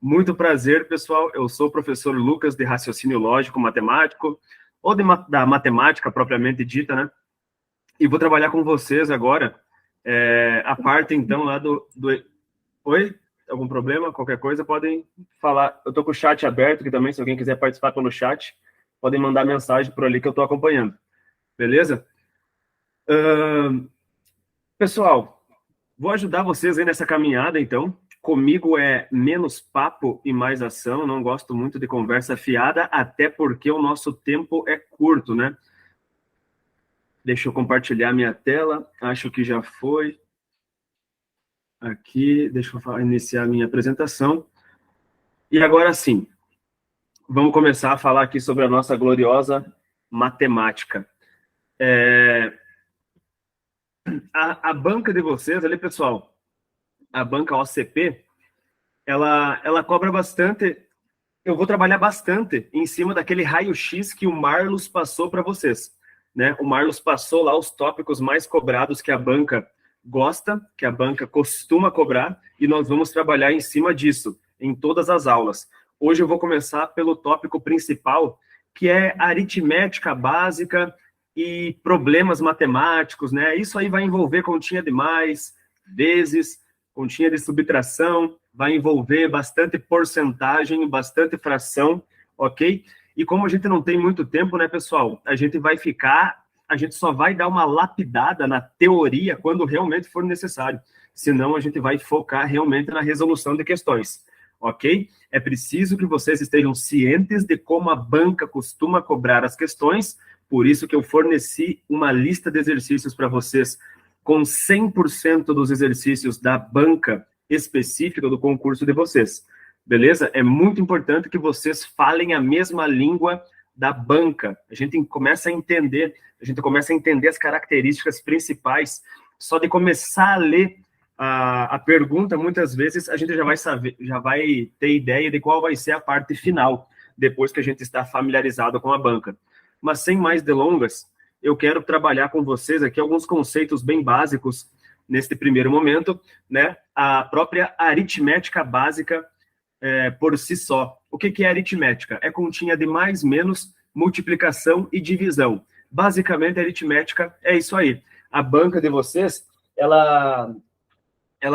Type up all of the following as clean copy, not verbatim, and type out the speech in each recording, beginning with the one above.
Muito prazer, pessoal. Eu sou o professor Lucas de Raciocínio Lógico Matemático, ou da matemática propriamente dita, né? E vou trabalhar com vocês agora a parte, então, lá do... Oi? Algum problema? Qualquer coisa, podem falar. Eu estou com o chat aberto aqui também, se alguém quiser participar pelo chat, podem mandar mensagem por ali que eu estou acompanhando. Beleza? Pessoal, vou ajudar vocês aí nessa caminhada, então. Comigo é menos papo e mais ação. Não gosto muito de conversa fiada, até porque o nosso tempo é curto, né? Deixa eu compartilhar minha tela. Acho que já foi. Aqui, deixa eu iniciar minha apresentação. E agora sim, vamos começar a falar aqui sobre a nossa gloriosa matemática. A banca de vocês ali, pessoal, a banca OCP, ela cobra bastante. Eu vou trabalhar bastante em cima daquele raio-x que o Marlos passou para vocês, né? O Marlos passou lá os tópicos mais cobrados que a banca gosta, que a banca costuma cobrar, e nós vamos trabalhar em cima disso, em todas as aulas. Hoje eu vou começar pelo tópico principal, que é aritmética básica e problemas matemáticos, né? Isso aí vai envolver continha de mais, vezes, continha de subtração, vai envolver bastante porcentagem, bastante fração, ok? E como a gente não tem muito tempo, né, pessoal? A gente só vai dar uma lapidada na teoria quando realmente for necessário. Senão, a gente vai focar realmente na resolução de questões, ok? É preciso que vocês estejam cientes de como a banca costuma cobrar as questões, por isso que eu forneci uma lista de exercícios para vocês com 100% dos exercícios da banca específica do concurso de vocês, beleza? É muito importante que vocês falem a mesma língua da banca. A gente começa a entender as características principais. Só de começar a ler a pergunta, muitas vezes, a gente já vai ter ideia de qual vai ser a parte final, depois que a gente está familiarizado com a banca. Mas sem mais delongas, eu quero trabalhar com vocês aqui alguns conceitos bem básicos neste primeiro momento, né? A própria aritmética básica por si só. O que é aritmética? É continha de mais, menos, multiplicação e divisão. Basicamente, a aritmética é isso aí. A banca de vocês, ela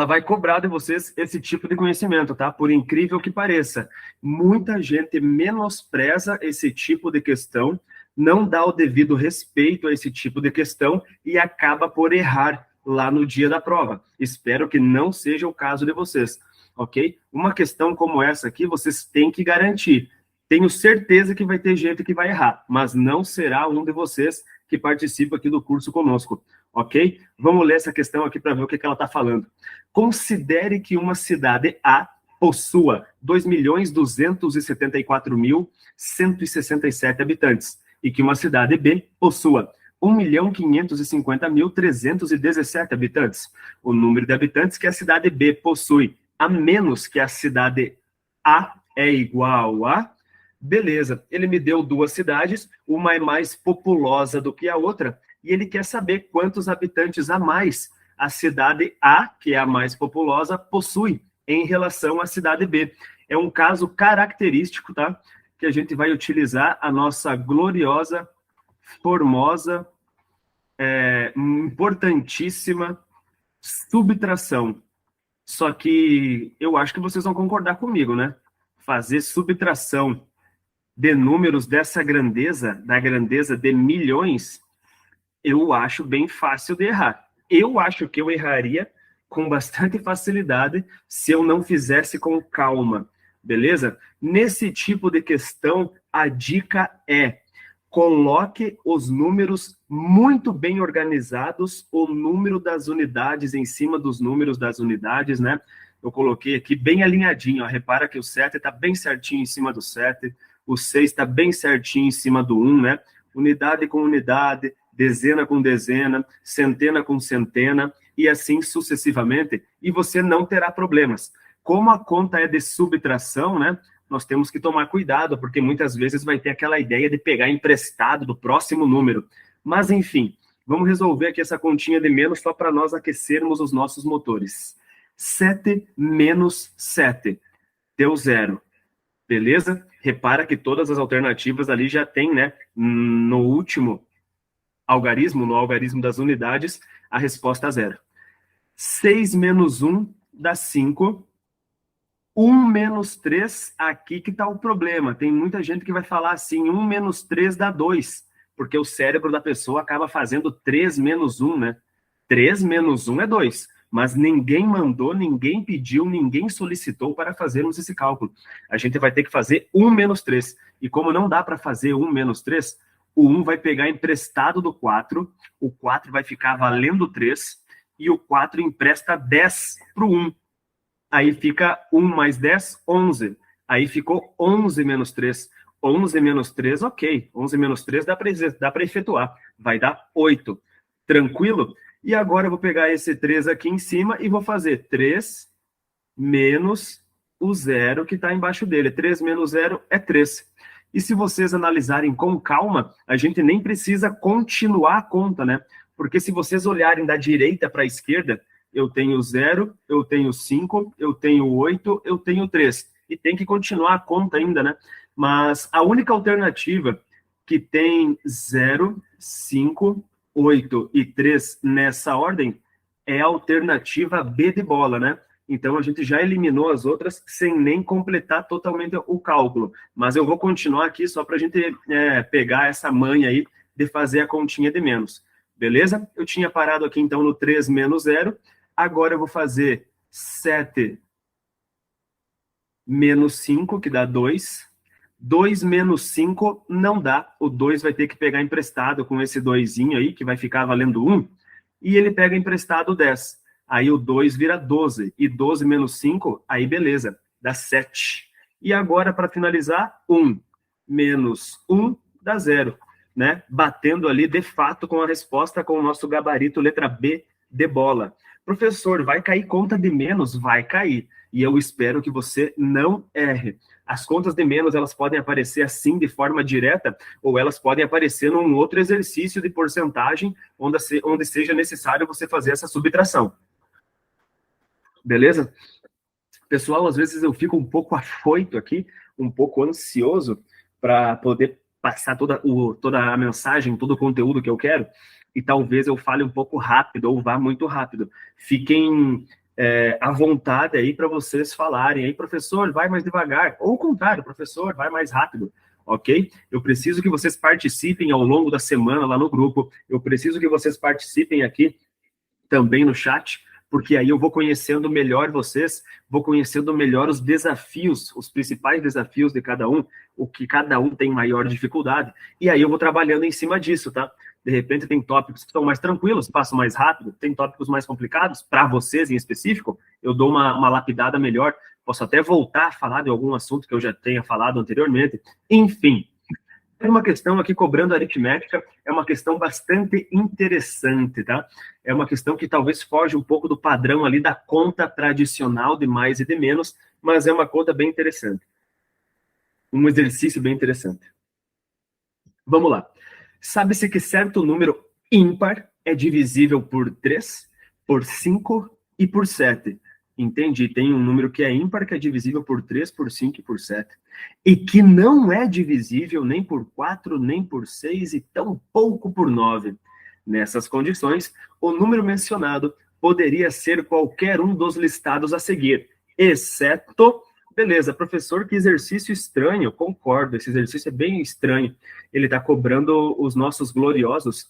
vai cobrar de vocês esse tipo de conhecimento, tá? Por incrível que pareça. Muita gente menospreza esse tipo de questão, não dá o devido respeito a esse tipo de questão e acaba por errar lá no dia da prova. Espero que não seja o caso de vocês, ok? Uma questão como essa aqui, vocês têm que garantir. Tenho certeza que vai ter gente que vai errar, mas não será um de vocês que participa aqui do curso conosco, ok? Vamos ler essa questão aqui para ver o que ela está falando. Considere que uma cidade A possua 2.274.167 habitantes e que uma cidade B possua 1.550.317 habitantes. O número de habitantes que a cidade B possui, a menos que a cidade A é igual a... Beleza, ele me deu duas cidades, uma é mais populosa do que a outra, e ele quer saber quantos habitantes a mais a cidade A, que é a mais populosa, possui em relação à cidade B. É um caso característico, tá? Que a gente vai utilizar a nossa gloriosa, formosa, importantíssima subtração. Só que eu acho que vocês vão concordar comigo, né? Fazer subtração de números dessa grandeza, da grandeza de milhões, eu acho bem fácil de errar. Eu acho que eu erraria com bastante facilidade se eu não fizesse com calma, beleza? Nesse tipo de questão, a dica é: coloque os números muito bem organizados, o número das unidades em cima dos números das unidades, né? Eu coloquei aqui bem alinhadinho, ó. Repara que o 7 está bem certinho em cima do 7, o 6 está bem certinho em cima do 1, né? Unidade com unidade, dezena com dezena, centena com centena, e assim sucessivamente, e você não terá problemas. Como a conta é de subtração, né? Nós temos que tomar cuidado, porque muitas vezes vai ter aquela ideia de pegar emprestado do próximo número. Mas, enfim, vamos resolver aqui essa continha de menos só para nós aquecermos os nossos motores. 7 menos 7. deu 0. Beleza? Repara que todas as alternativas ali já tem, né? No último algarismo, no algarismo das unidades, a resposta 0. 6 menos 1 dá 5. 1 menos 3, aqui que está o problema. Tem muita gente que vai falar assim, 1 menos 3 dá 2, porque o cérebro da pessoa acaba fazendo 3 menos 1, né? 3 menos 1 é 2, mas ninguém mandou, ninguém pediu, ninguém solicitou para fazermos esse cálculo. A gente vai ter que fazer 1 menos 3. E como não dá para fazer 1 menos 3, o 1 vai pegar emprestado do 4, o 4 vai ficar valendo 3, e o 4 empresta 10 para o 1. Aí fica 1 mais 10, 11. Aí ficou 11 menos 3. 11 menos 3, ok. 11 menos 3 dá para efetuar. Vai dar 8. Tranquilo? E agora eu vou pegar esse 3 aqui em cima e vou fazer 3 menos o 0 que está embaixo dele. 3 menos 0 é 3. E se vocês analisarem com calma, a gente nem precisa continuar a conta, né? Porque se vocês olharem da direita para a esquerda, eu tenho 0, eu tenho 5, eu tenho 8, eu tenho 3. E tem que continuar a conta ainda, né? Mas a única alternativa que tem 0, 5, 8 e 3 nessa ordem é a alternativa B de bola, né? Então a gente já eliminou as outras sem nem completar totalmente o cálculo. Mas eu vou continuar aqui só para a gente pegar essa manha aí de fazer a continha de menos. Beleza? Eu tinha parado aqui então no 3 menos 0. Agora eu vou fazer 7 menos 5, que dá 2. 2 menos 5 não dá. O 2 vai ter que pegar emprestado com esse 2zinho aí, que vai ficar valendo 1. E ele pega emprestado 10. Aí o 2 vira 12. E 12 menos 5, aí beleza, dá 7. E agora, para finalizar, 1 menos 1 dá 0. Né? Batendo ali, de fato, com a resposta com o nosso gabarito letra B de bola. Professor, vai cair conta de menos? Vai cair. E eu espero que você não erre. As contas de menos, elas podem aparecer assim, de forma direta, ou elas podem aparecer num outro exercício de porcentagem, onde seja necessário você fazer essa subtração. Beleza? Pessoal, às vezes eu fico um pouco afoito aqui, um pouco ansioso para poder passar toda a mensagem, todo o conteúdo que eu quero, e talvez eu fale um pouco rápido ou vá muito rápido. Fiquem à vontade aí para vocês falarem. Aí, professor, vai mais devagar. Ou o contrário, professor, vai mais rápido. Ok? Eu preciso que vocês participem ao longo da semana lá no grupo. Eu preciso que vocês participem aqui também no chat, porque aí eu vou conhecendo melhor vocês, vou conhecendo melhor os desafios, os principais desafios de cada um, o que cada um tem maior dificuldade, e aí eu vou trabalhando em cima disso, tá? De repente tem tópicos que estão mais tranquilos, passo mais rápido, tem tópicos mais complicados, para vocês em específico, eu dou uma lapidada melhor, posso até voltar a falar de algum assunto que eu já tenha falado anteriormente, enfim. É uma questão aqui, cobrando aritmética, é uma questão bastante interessante, tá? É uma questão que talvez foge um pouco do padrão ali da conta tradicional de mais e de menos, mas é uma conta bem interessante. Um exercício bem interessante. Vamos lá. Sabe-se que certo número ímpar é divisível por 3, por 5 e por 7. Entendi. Tem um número que é ímpar, que é divisível por 3, por 5 e por 7. E que não é divisível nem por 4, nem por 6 e tampouco por 9. Nessas condições, o número mencionado poderia ser qualquer um dos listados a seguir, exceto... Beleza, professor, que exercício estranho, concordo, esse exercício é bem estranho. Ele está cobrando os nossos gloriosos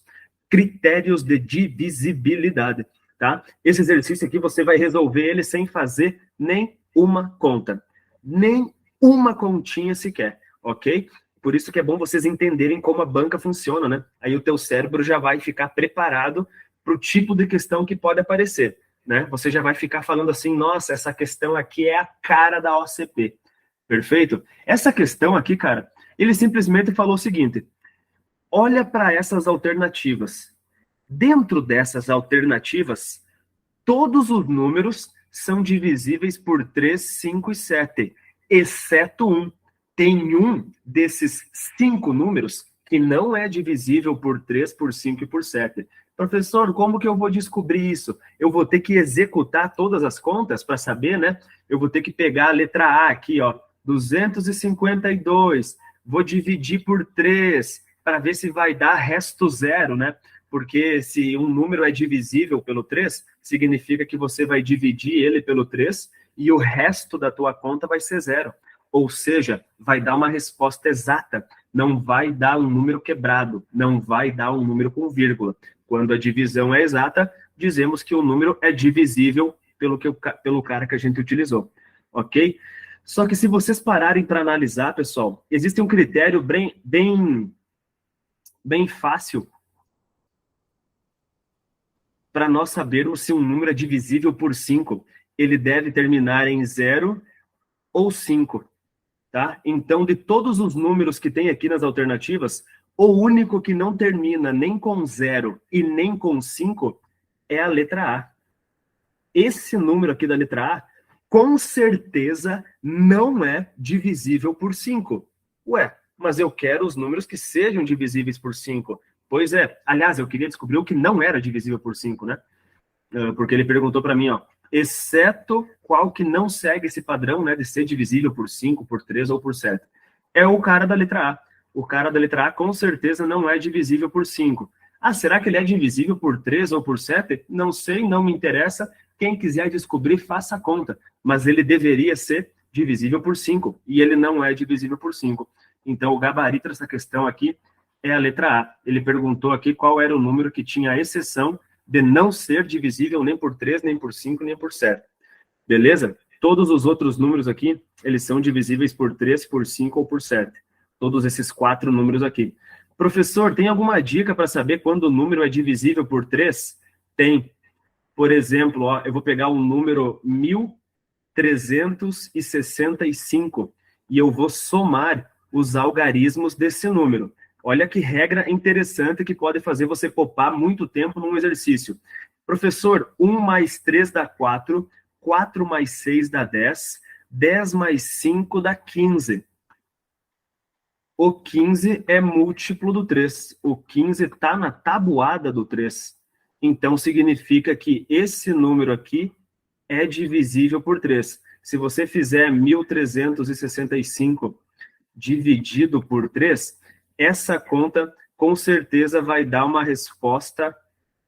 critérios de divisibilidade, tá? Esse exercício aqui você vai resolver ele sem fazer nem uma conta, nem uma continha sequer, ok? Por isso que é bom vocês entenderem como a banca funciona, né? Aí o teu cérebro já vai ficar preparado para o tipo de questão que pode aparecer. Né? Você já vai ficar falando assim, nossa, essa questão aqui é a cara da OCP. Perfeito? Essa questão aqui, cara, ele simplesmente falou o seguinte, olha para essas alternativas. Dentro dessas alternativas, todos os números são divisíveis por 3, 5 e 7, exceto um. Tem um desses 5 números que não é divisível por 3, por 5 e por 7. Professor, como que eu vou descobrir isso? Eu vou ter que executar todas as contas para saber, né? Eu vou ter que pegar a letra A aqui, ó, 252, vou dividir por 3, para ver se vai dar resto zero, né? Porque se um número é divisível pelo 3, significa que você vai dividir ele pelo 3 e o resto da tua conta vai ser zero. Ou seja, vai dar uma resposta exata, não vai dar um número quebrado, não vai dar um número com vírgula. Quando a divisão é exata, dizemos que o número é divisível pelo cara que a gente utilizou, ok? Só que se vocês pararem para analisar, pessoal, existe um critério bem fácil para nós sabermos se um número é divisível por 5. Ele deve terminar em 0 ou 5. Tá? Então, de todos os números que tem aqui nas alternativas, o único que não termina nem com 0 e nem com 5 é a letra A. Esse número aqui da letra A, com certeza, não é divisível por 5. Ué, mas eu quero os números que sejam divisíveis por 5. Pois é. Aliás, eu queria descobrir o que não era divisível por 5, né? Porque ele perguntou para mim, ó, exceto qual que não segue esse padrão, né, de ser divisível por 5, por 3 ou por 7. É o cara da letra A. O cara da letra A, com certeza, não é divisível por 5. Ah, será que ele é divisível por 3 ou por 7? Não sei, não me interessa. Quem quiser descobrir, faça a conta. Mas ele deveria ser divisível por 5. E ele não é divisível por 5. Então, o gabarito dessa questão aqui é a letra A. Ele perguntou aqui qual era o número que tinha a exceção de não ser divisível nem por 3, nem por 5, nem por 7. Beleza? Todos os outros números aqui, eles são divisíveis por 3, por 5 ou por 7. Todos esses 4 números aqui. Professor, tem alguma dica para saber quando o número é divisível por 3? Tem. Por exemplo, ó, eu vou pegar um número 1365 e eu vou somar os algarismos desse número. Olha que regra interessante que pode fazer você poupar muito tempo num exercício. Professor, 1 mais 3 dá 4, 4 mais 6 dá 10, 10 mais 5 dá 15. O 15 é múltiplo do 3. O 15 está na tabuada do 3. Então, significa que esse número aqui é divisível por 3. Se você fizer 1365 dividido por 3, essa conta com certeza vai dar uma resposta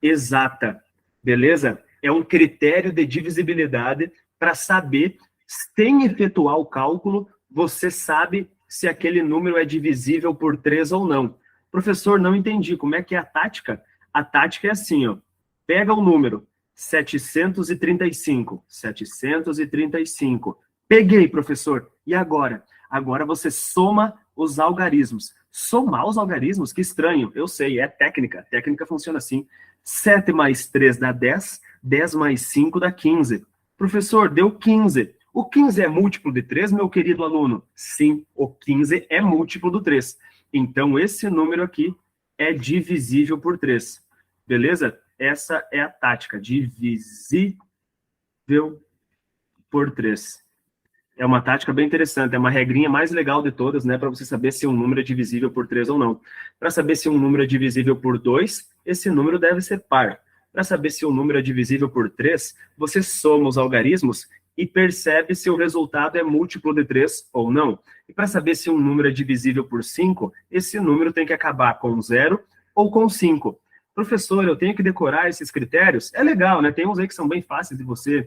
exata, beleza? É um critério de divisibilidade para saber, sem efetuar o cálculo, você sabe se aquele número é divisível por 3 ou não. Professor, não entendi, como é que é a tática? A tática é assim, ó, pega o número 735, 735. Peguei, professor, e agora? Agora você soma os algarismos. Somar os algarismos? Que estranho. Eu sei, é técnica. A técnica funciona assim. 7 mais 3 dá 10, 10 mais 5 dá 15. Professor, deu 15. O 15 é múltiplo de 3, meu querido aluno? Sim, o 15 é múltiplo do 3. Então, esse número aqui é divisível por 3. Beleza? Essa é a tática. Divisível por 3. É uma tática bem interessante, é uma regrinha mais legal de todas, né, para você saber se um número é divisível por 3 ou não. Para saber se um número é divisível por 2, esse número deve ser par. Para saber se um número é divisível por 3, você soma os algarismos e percebe se o resultado é múltiplo de 3 ou não. E para saber se um número é divisível por 5, esse número tem que acabar com 0 ou com 5. Professor, eu tenho que decorar esses critérios? É legal, né? Tem uns aí que são bem fáceis de você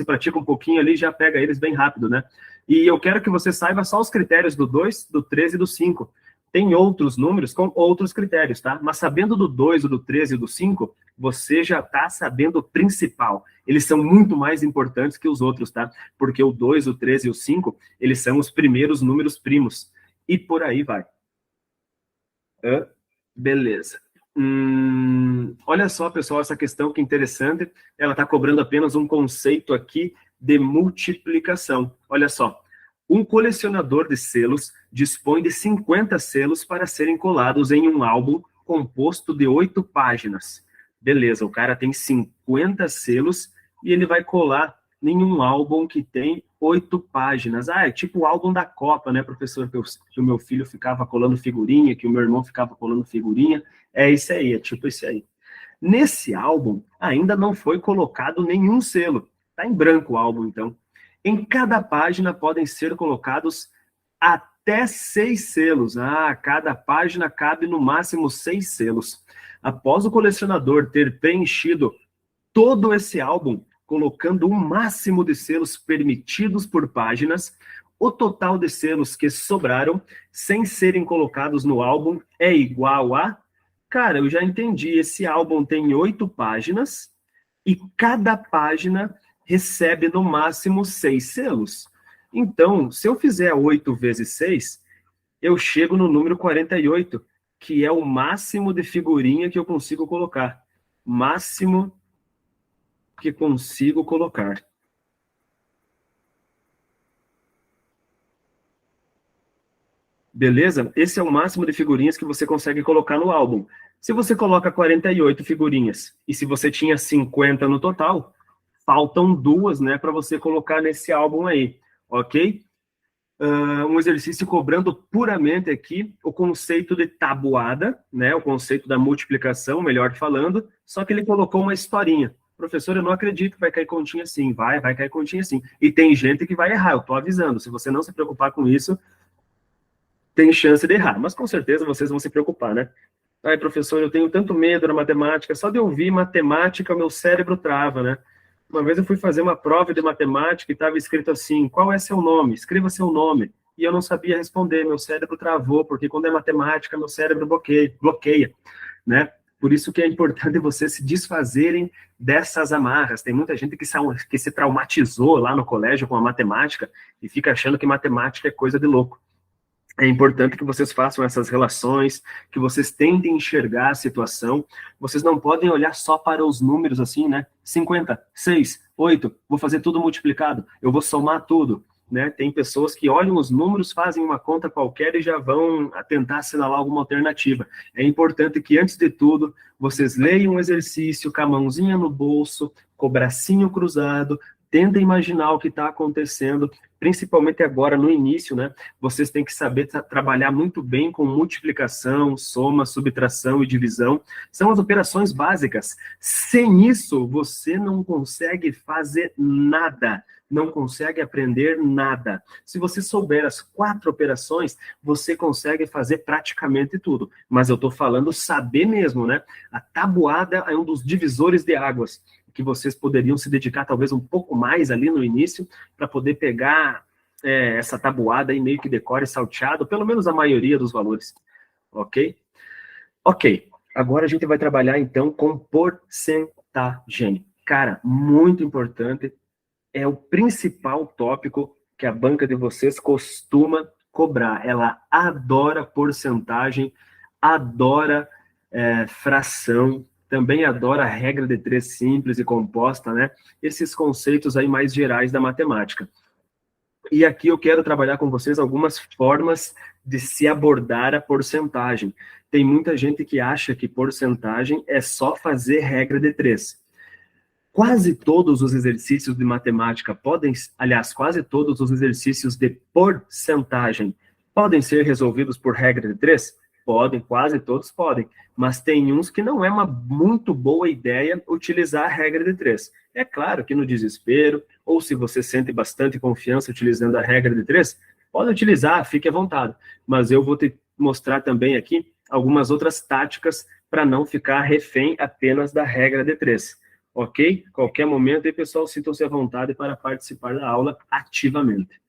pratica um pouquinho ali e já pega eles bem rápido, né? E eu quero que você saiba só os critérios do 2, do 3 e do 5. Tem outros números com outros critérios, tá? Mas sabendo do 2, do 13 e do 5, você já está sabendo o principal. Eles são muito mais importantes que os outros, tá? Porque o 2, o 13 e o 5, eles são os primeiros números primos. E por aí vai. Beleza. Olha só, pessoal, essa questão que interessante. Ela está cobrando apenas um conceito aqui de multiplicação. Olha só. Um colecionador de selos dispõe de 50 selos para serem colados em um álbum composto de 8 páginas. Beleza, o cara tem 50 selos e ele vai colar nenhum álbum que tem 8 páginas. Ah, é tipo o álbum da Copa, né, professor? Que o meu filho ficava colando figurinha, que o meu irmão ficava colando figurinha. É isso aí, é tipo isso aí. Nesse álbum, ainda não foi colocado nenhum selo. Está em branco o álbum, então. Em cada página podem ser colocados até 6 selos. Ah, cada página cabe no máximo 6 selos. Após o colecionador ter preenchido todo esse álbum, colocando o máximo de selos permitidos por páginas, o total de selos que sobraram, sem serem colocados no álbum, é igual a... Cara, eu já entendi. Esse álbum tem 8 páginas e cada página recebe no máximo 6 selos. Então, se eu fizer 8 vezes 6, eu chego no número 48, que é o máximo de figurinha que eu consigo colocar. Máximo que consigo colocar. Beleza? Esse é o máximo de figurinhas que você consegue colocar no álbum. Se você coloca 48 figurinhas e se você tinha 50 no total, faltam 2, né, para você colocar nesse álbum aí, ok? Um exercício cobrando puramente aqui o conceito de tabuada, né, o conceito da multiplicação, melhor falando, só que ele colocou uma historinha. Professor, eu não acredito que vai cair continha assim. Vai cair continha assim. E tem gente que vai errar, eu tô avisando. Se você não se preocupar com isso, tem chance de errar. Mas com certeza vocês vão se preocupar, né? Ai, professor, eu tenho tanto medo na matemática. Só de ouvir matemática, meu cérebro trava, né? Uma vez eu fui fazer uma prova de matemática e estava escrito assim: qual é seu nome? Escreva seu nome. E eu não sabia responder, meu cérebro travou, porque quando é matemática, meu cérebro bloqueia, né? Por isso que é importante vocês se desfazerem dessas amarras. Tem muita gente que se traumatizou lá no colégio com a matemática e fica achando que matemática é coisa de louco. É importante que vocês façam essas relações, que vocês tentem enxergar a situação. Vocês não podem olhar só para os números assim, né? 50, 6, 8, vou fazer tudo multiplicado, eu vou somar tudo, né? Tem pessoas que olham os números, fazem uma conta qualquer e já vão tentar assinalar alguma alternativa. É importante que, antes de tudo, vocês leiam o exercício com a mãozinha no bolso, com o bracinho cruzado, tentem imaginar o que está acontecendo, principalmente agora no início, né? Vocês têm que saber trabalhar muito bem com multiplicação, soma, subtração e divisão. São as operações básicas. Sem isso, você não consegue fazer nada. Não consegue aprender nada. Se você souber as 4 operações, você consegue fazer praticamente tudo. Mas eu estou falando saber mesmo, né? A tabuada é um dos divisores de águas, que vocês poderiam se dedicar talvez um pouco mais ali no início, para poder pegar essa tabuada aí meio que decore salteado, pelo menos a maioria dos valores, ok? Ok, agora a gente vai trabalhar então com porcentagem. Cara, muito importante, é o principal tópico que a banca de vocês costuma cobrar. Ela adora porcentagem, adora fração, também adora a regra de 3 simples e composta, né? Esses conceitos aí mais gerais da matemática. E aqui eu quero trabalhar com vocês algumas formas de se abordar a porcentagem. Tem muita gente que acha que porcentagem é só fazer regra de 3. Quase todos os exercícios de matemática quase todos os exercícios de porcentagem podem ser resolvidos por regra de 3? Podem, quase todos podem, mas tem uns que não é uma muito boa ideia utilizar a regra de 3. É claro que no desespero, ou se você sente bastante confiança utilizando a regra de 3, pode utilizar, fique à vontade, mas eu vou te mostrar também aqui algumas outras táticas para não ficar refém apenas da regra de 3. Ok? Qualquer momento aí, pessoal, sintam-se à vontade para participar da aula ativamente.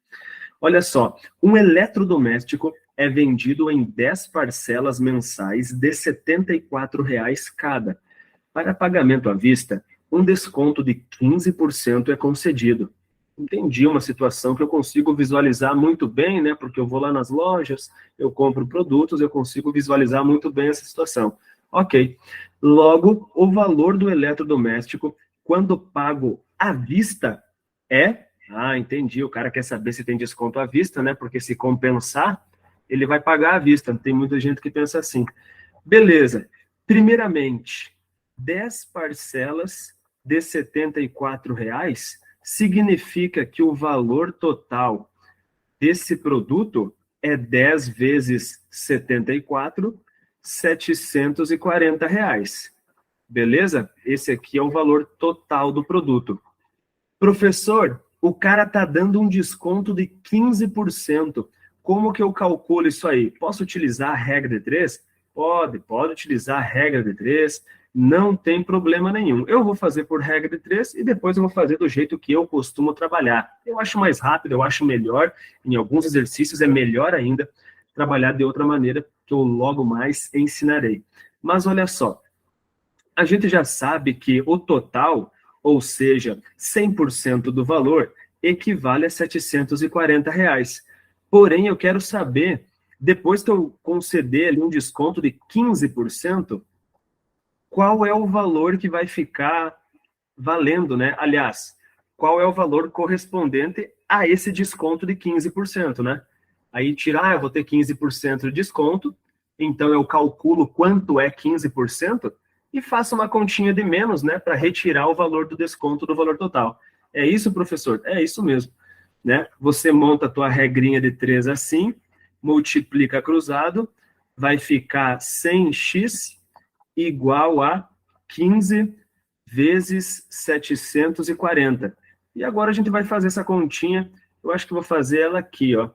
Olha só, um eletrodoméstico é vendido em 10 parcelas mensais de R$ 74,00 cada. Para pagamento à vista, um desconto de 15% é concedido. Entendi uma situação que eu consigo visualizar muito bem, né? Porque eu vou lá nas lojas, eu compro produtos, eu consigo visualizar muito bem essa situação. Ok. Logo, o valor do eletrodoméstico, quando pago à vista, é... Ah, entendi. O cara quer saber se tem desconto à vista, né? Porque se compensar, ele vai pagar à vista. Tem muita gente que pensa assim. Beleza. Primeiramente, 10 parcelas de R$ 74,00 significa que o valor total desse produto é 10 vezes 74, R$ 740. Beleza? Esse aqui é o valor total do produto. Professor, o cara está dando um desconto de 15%. Como que eu calculo isso aí? Posso utilizar a regra de 3? Pode utilizar a regra de 3. Não tem problema nenhum. Eu vou fazer por regra de 3 e depois eu vou fazer do jeito que eu costumo trabalhar. Eu acho mais rápido, eu acho melhor. Em alguns exercícios é melhor ainda trabalhar de outra maneira, que eu logo mais ensinarei. Mas olha só, a gente já sabe que o total, ou seja, 100% do valor, equivale a R$ 740. Porém, eu quero saber, depois que eu conceder ali um desconto de 15%, qual é o valor que vai ficar valendo, né? Aliás, qual é o valor correspondente a esse desconto de 15%, né? Aí tirar, eu vou ter 15% de desconto, então eu calculo quanto é 15% e faço uma continha de menos, né, para retirar o valor do desconto do valor total. É isso, professor? É isso mesmo, né? Você monta a tua regrinha de 3 assim, multiplica cruzado, vai ficar 100x igual a 15 vezes 740. E agora a gente vai fazer essa continha, eu acho que vou fazer ela aqui, ó.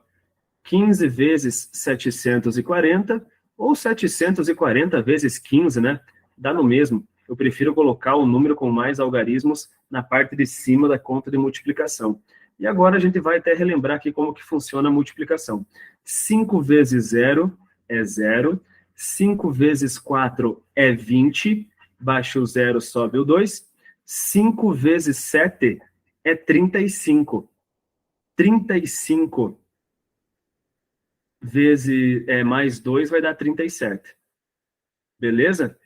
15 vezes 740, ou 740 vezes 15, né? Dá no mesmo. Eu prefiro colocar o número com mais algarismos na parte de cima da conta de multiplicação. E agora a gente vai até relembrar aqui como que funciona a multiplicação. 5 vezes 0 é 0. 5 vezes 4 é 20. Baixa o 0, sobe o 2. 5 vezes 7 é 35. 35 vezes mais 2 vai dar 37. Beleza?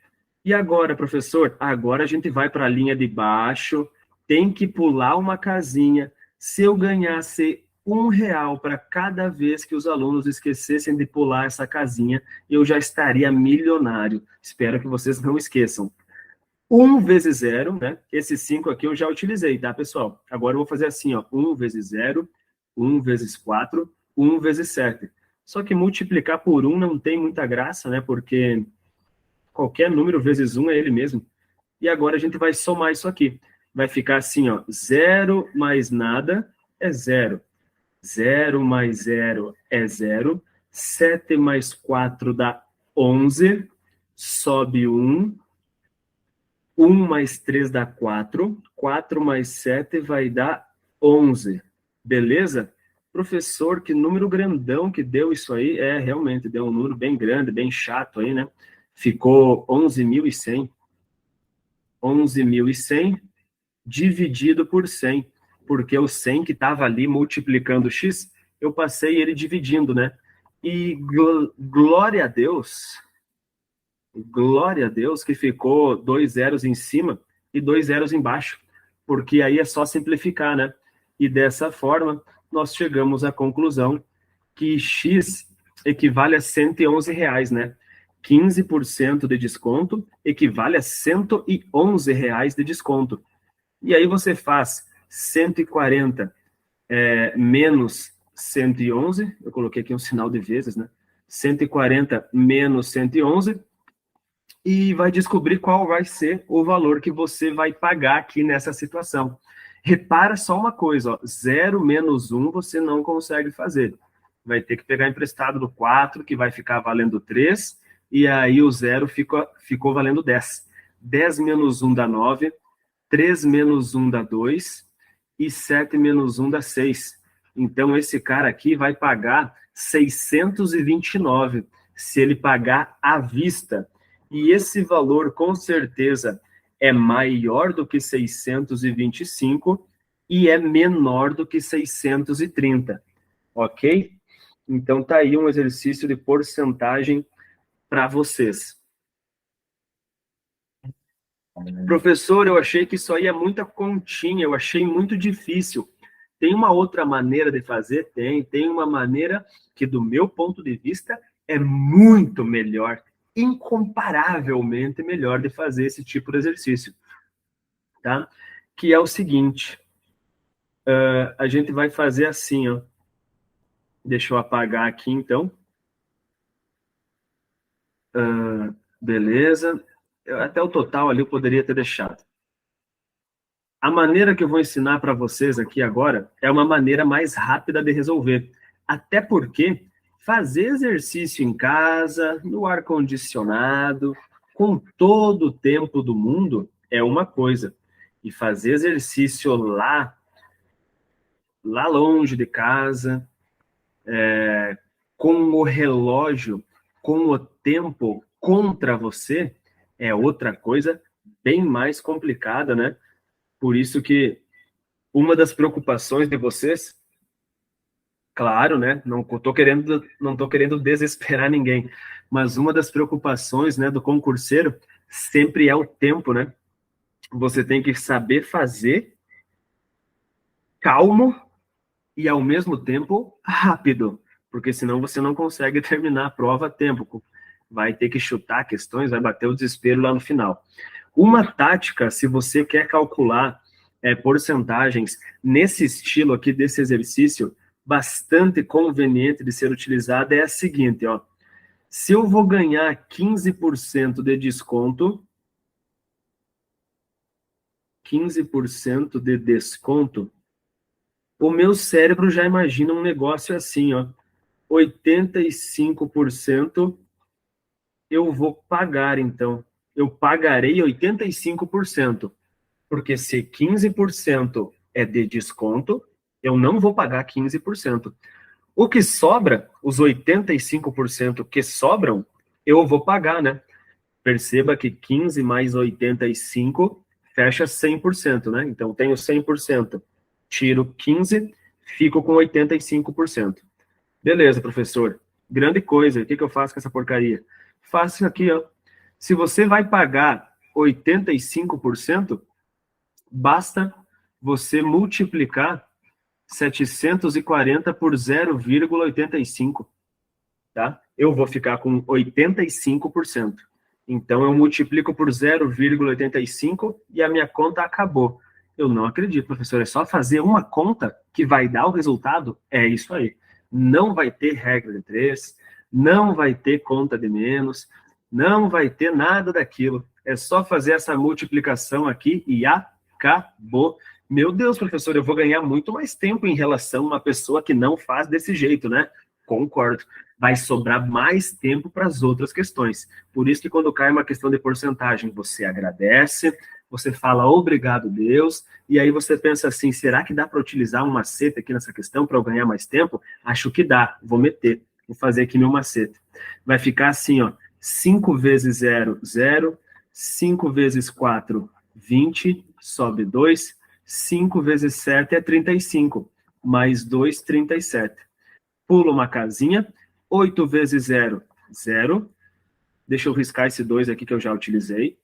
E agora, professor? Agora a gente vai para a linha de baixo, tem que pular uma casinha. Se eu ganhasse R$ 1 para cada vez que os alunos esquecessem de pular essa casinha, eu já estaria milionário. Espero que vocês não esqueçam. 1 vezes 0, né? Esse 5 aqui eu já utilizei, tá, pessoal? Agora eu vou fazer assim, ó. 1 vezes 0, 1 vezes 4, 1 vezes 7. Só que multiplicar por 1 não tem muita graça, né? Porque qualquer número vezes 1 é ele mesmo. E agora a gente vai somar isso aqui. Vai ficar assim, ó. 0 mais nada é 0. 0 mais 0 é 0. 7 mais 4 dá 11. Sobe 1. 1 mais 3 dá 4. 4 mais 7 vai dar 11. Beleza? Professor, que número grandão que deu isso aí. É, realmente, deu um número bem grande, bem chato aí, né? Ficou 11.100. 11.100 dividido por 100. Porque o 100 que estava ali multiplicando x, eu passei ele dividindo, né? E glória a Deus que ficou 2 zeros em cima e 2 zeros embaixo, porque aí é só simplificar, né? E dessa forma, nós chegamos à conclusão que X equivale a R$ 111, né? 15% de desconto equivale a R$ 111 de desconto. E aí você faz 140 menos 111, eu coloquei aqui um sinal de vezes, né? 140 menos 111, e vai descobrir qual vai ser o valor que você vai pagar aqui nessa situação. Repara só uma coisa, ó, 0 menos 1 você não consegue fazer. Vai ter que pegar emprestado do 4, que vai ficar valendo 3, e aí o 0 ficou valendo 10. 10 menos 1 dá 9, 3 menos 1 dá 2, e 7 menos 1 dá 6. Então, esse cara aqui vai pagar 629, se ele pagar à vista. E esse valor, com certeza, é maior do que 625 e é menor do que 630, ok? Então, tá aí um exercício de porcentagem para vocês. Professor, eu achei que isso aí é muita continha, eu achei muito difícil. Tem uma outra maneira de fazer? Tem uma maneira que, do meu ponto de vista, é muito melhor, incomparavelmente melhor de fazer esse tipo de exercício, tá? Que é o seguinte: A gente vai fazer assim, ó. Deixa eu apagar aqui, então. Beleza. Até o total ali eu poderia ter deixado. A maneira que eu vou ensinar para vocês aqui agora é uma maneira mais rápida de resolver. Até porque fazer exercício em casa, no ar-condicionado, com todo o tempo do mundo, é uma coisa. E fazer exercício lá longe de casa, com o relógio, com o tempo contra você, é outra coisa bem mais complicada, né? Por isso que uma das preocupações de vocês, claro, né? Não tô querendo desesperar ninguém, mas uma das preocupações, né, do concurseiro sempre é o tempo, né? Você tem que saber fazer calmo e ao mesmo tempo rápido, porque senão você não consegue terminar a prova a tempo. Vai ter que chutar questões, vai bater o desespero lá no final. Uma tática, se você quer calcular porcentagens nesse estilo aqui desse exercício, bastante conveniente de ser utilizada é a seguinte, ó. Se eu vou ganhar 15% de desconto, 15% de desconto, o meu cérebro já imagina um negócio assim, ó. 85% eu vou pagar, então. Eu pagarei 85%. Porque se 15% é de desconto, eu não vou pagar 15%. O que sobra, os 85% que sobram, eu vou pagar, né? Perceba que 15 mais 85 fecha 100%, né? Então, tenho 100%, tiro 15, fico com 85%. Beleza, professor. Grande coisa. O que eu faço com essa porcaria? Faço isso aqui, ó. Se você vai pagar 85%, basta você multiplicar 740 por 0,85, tá? Eu vou ficar com 85%. Então, eu multiplico por 0,85 e a minha conta acabou. Eu não acredito, professor. É só fazer uma conta que vai dar o resultado? É isso aí. Não vai ter regra de três, não vai ter conta de menos, não vai ter nada daquilo. É só fazer essa multiplicação aqui e acabou. Meu Deus, professor, eu vou ganhar muito mais tempo em relação a uma pessoa que não faz desse jeito, né? Concordo. Vai sobrar mais tempo para as outras questões. Por isso que quando cai uma questão de porcentagem, você agradece, você fala obrigado, Deus, e aí você pensa assim, será que dá para utilizar um macete aqui nessa questão para eu ganhar mais tempo? Acho que dá, vou meter, vou fazer aqui meu macete. Vai ficar assim, ó, 5 vezes 0, 0, 5 vezes 4, 20, sobe 2, 5 vezes 7 é 35, mais 2, 37. Pula uma casinha, 8 vezes 0, 0. Deixa eu riscar esse 2 aqui que eu já utilizei.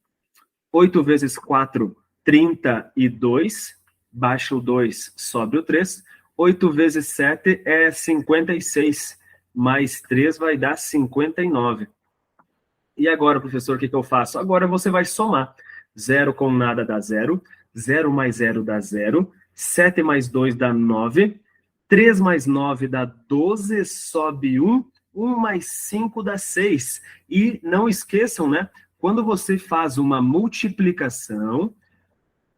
8 vezes 4, 32. Baixa o 2, sobe o 3. 8 vezes 7 é 56. Mais 3 vai dar 59. E agora, professor, o que eu faço? Agora você vai somar. 0 com nada dá 0. 0 mais 0 dá 0. 7 mais 2 dá 9. 3 mais 9 dá 12, sobe 1. 1 mais 5 dá 6. E não esqueçam, né? Quando você faz uma multiplicação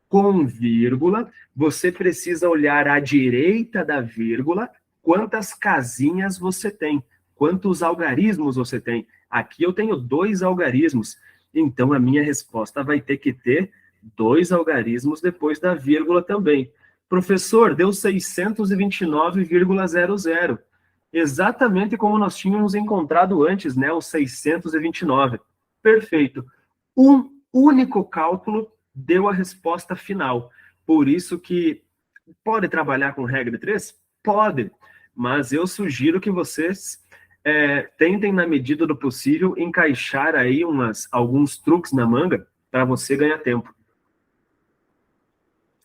com vírgula, você precisa olhar à direita da vírgula quantas casinhas você tem, quantos algarismos você tem. Aqui eu tenho 2 algarismos, então a minha resposta vai ter que ter 2 algarismos depois da vírgula também. Professor, deu 629,00. Exatamente como nós tínhamos encontrado antes, né? O 629. Perfeito. Um único cálculo deu a resposta final. Por isso que pode trabalhar com regra de 3? Pode, mas eu sugiro que vocês tentem, na medida do possível, encaixar aí alguns truques na manga para você ganhar tempo.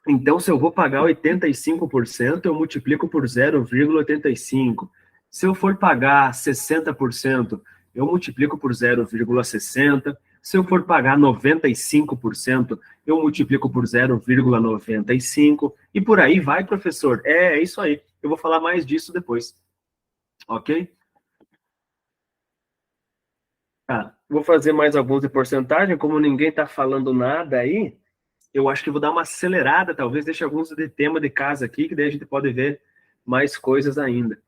Então, se eu vou pagar 85%, eu multiplico por 0,85. Se eu for pagar 60%, eu multiplico por 0,60. Se eu for pagar 95%, eu multiplico por 0,95 e por aí vai, professor. É isso aí. Eu vou falar mais disso depois. Ok? Tá. Vou fazer mais alguns de porcentagem. Como ninguém está falando nada aí, eu acho que vou dar uma acelerada, talvez deixe alguns de tema de casa aqui, que daí a gente pode ver mais coisas ainda.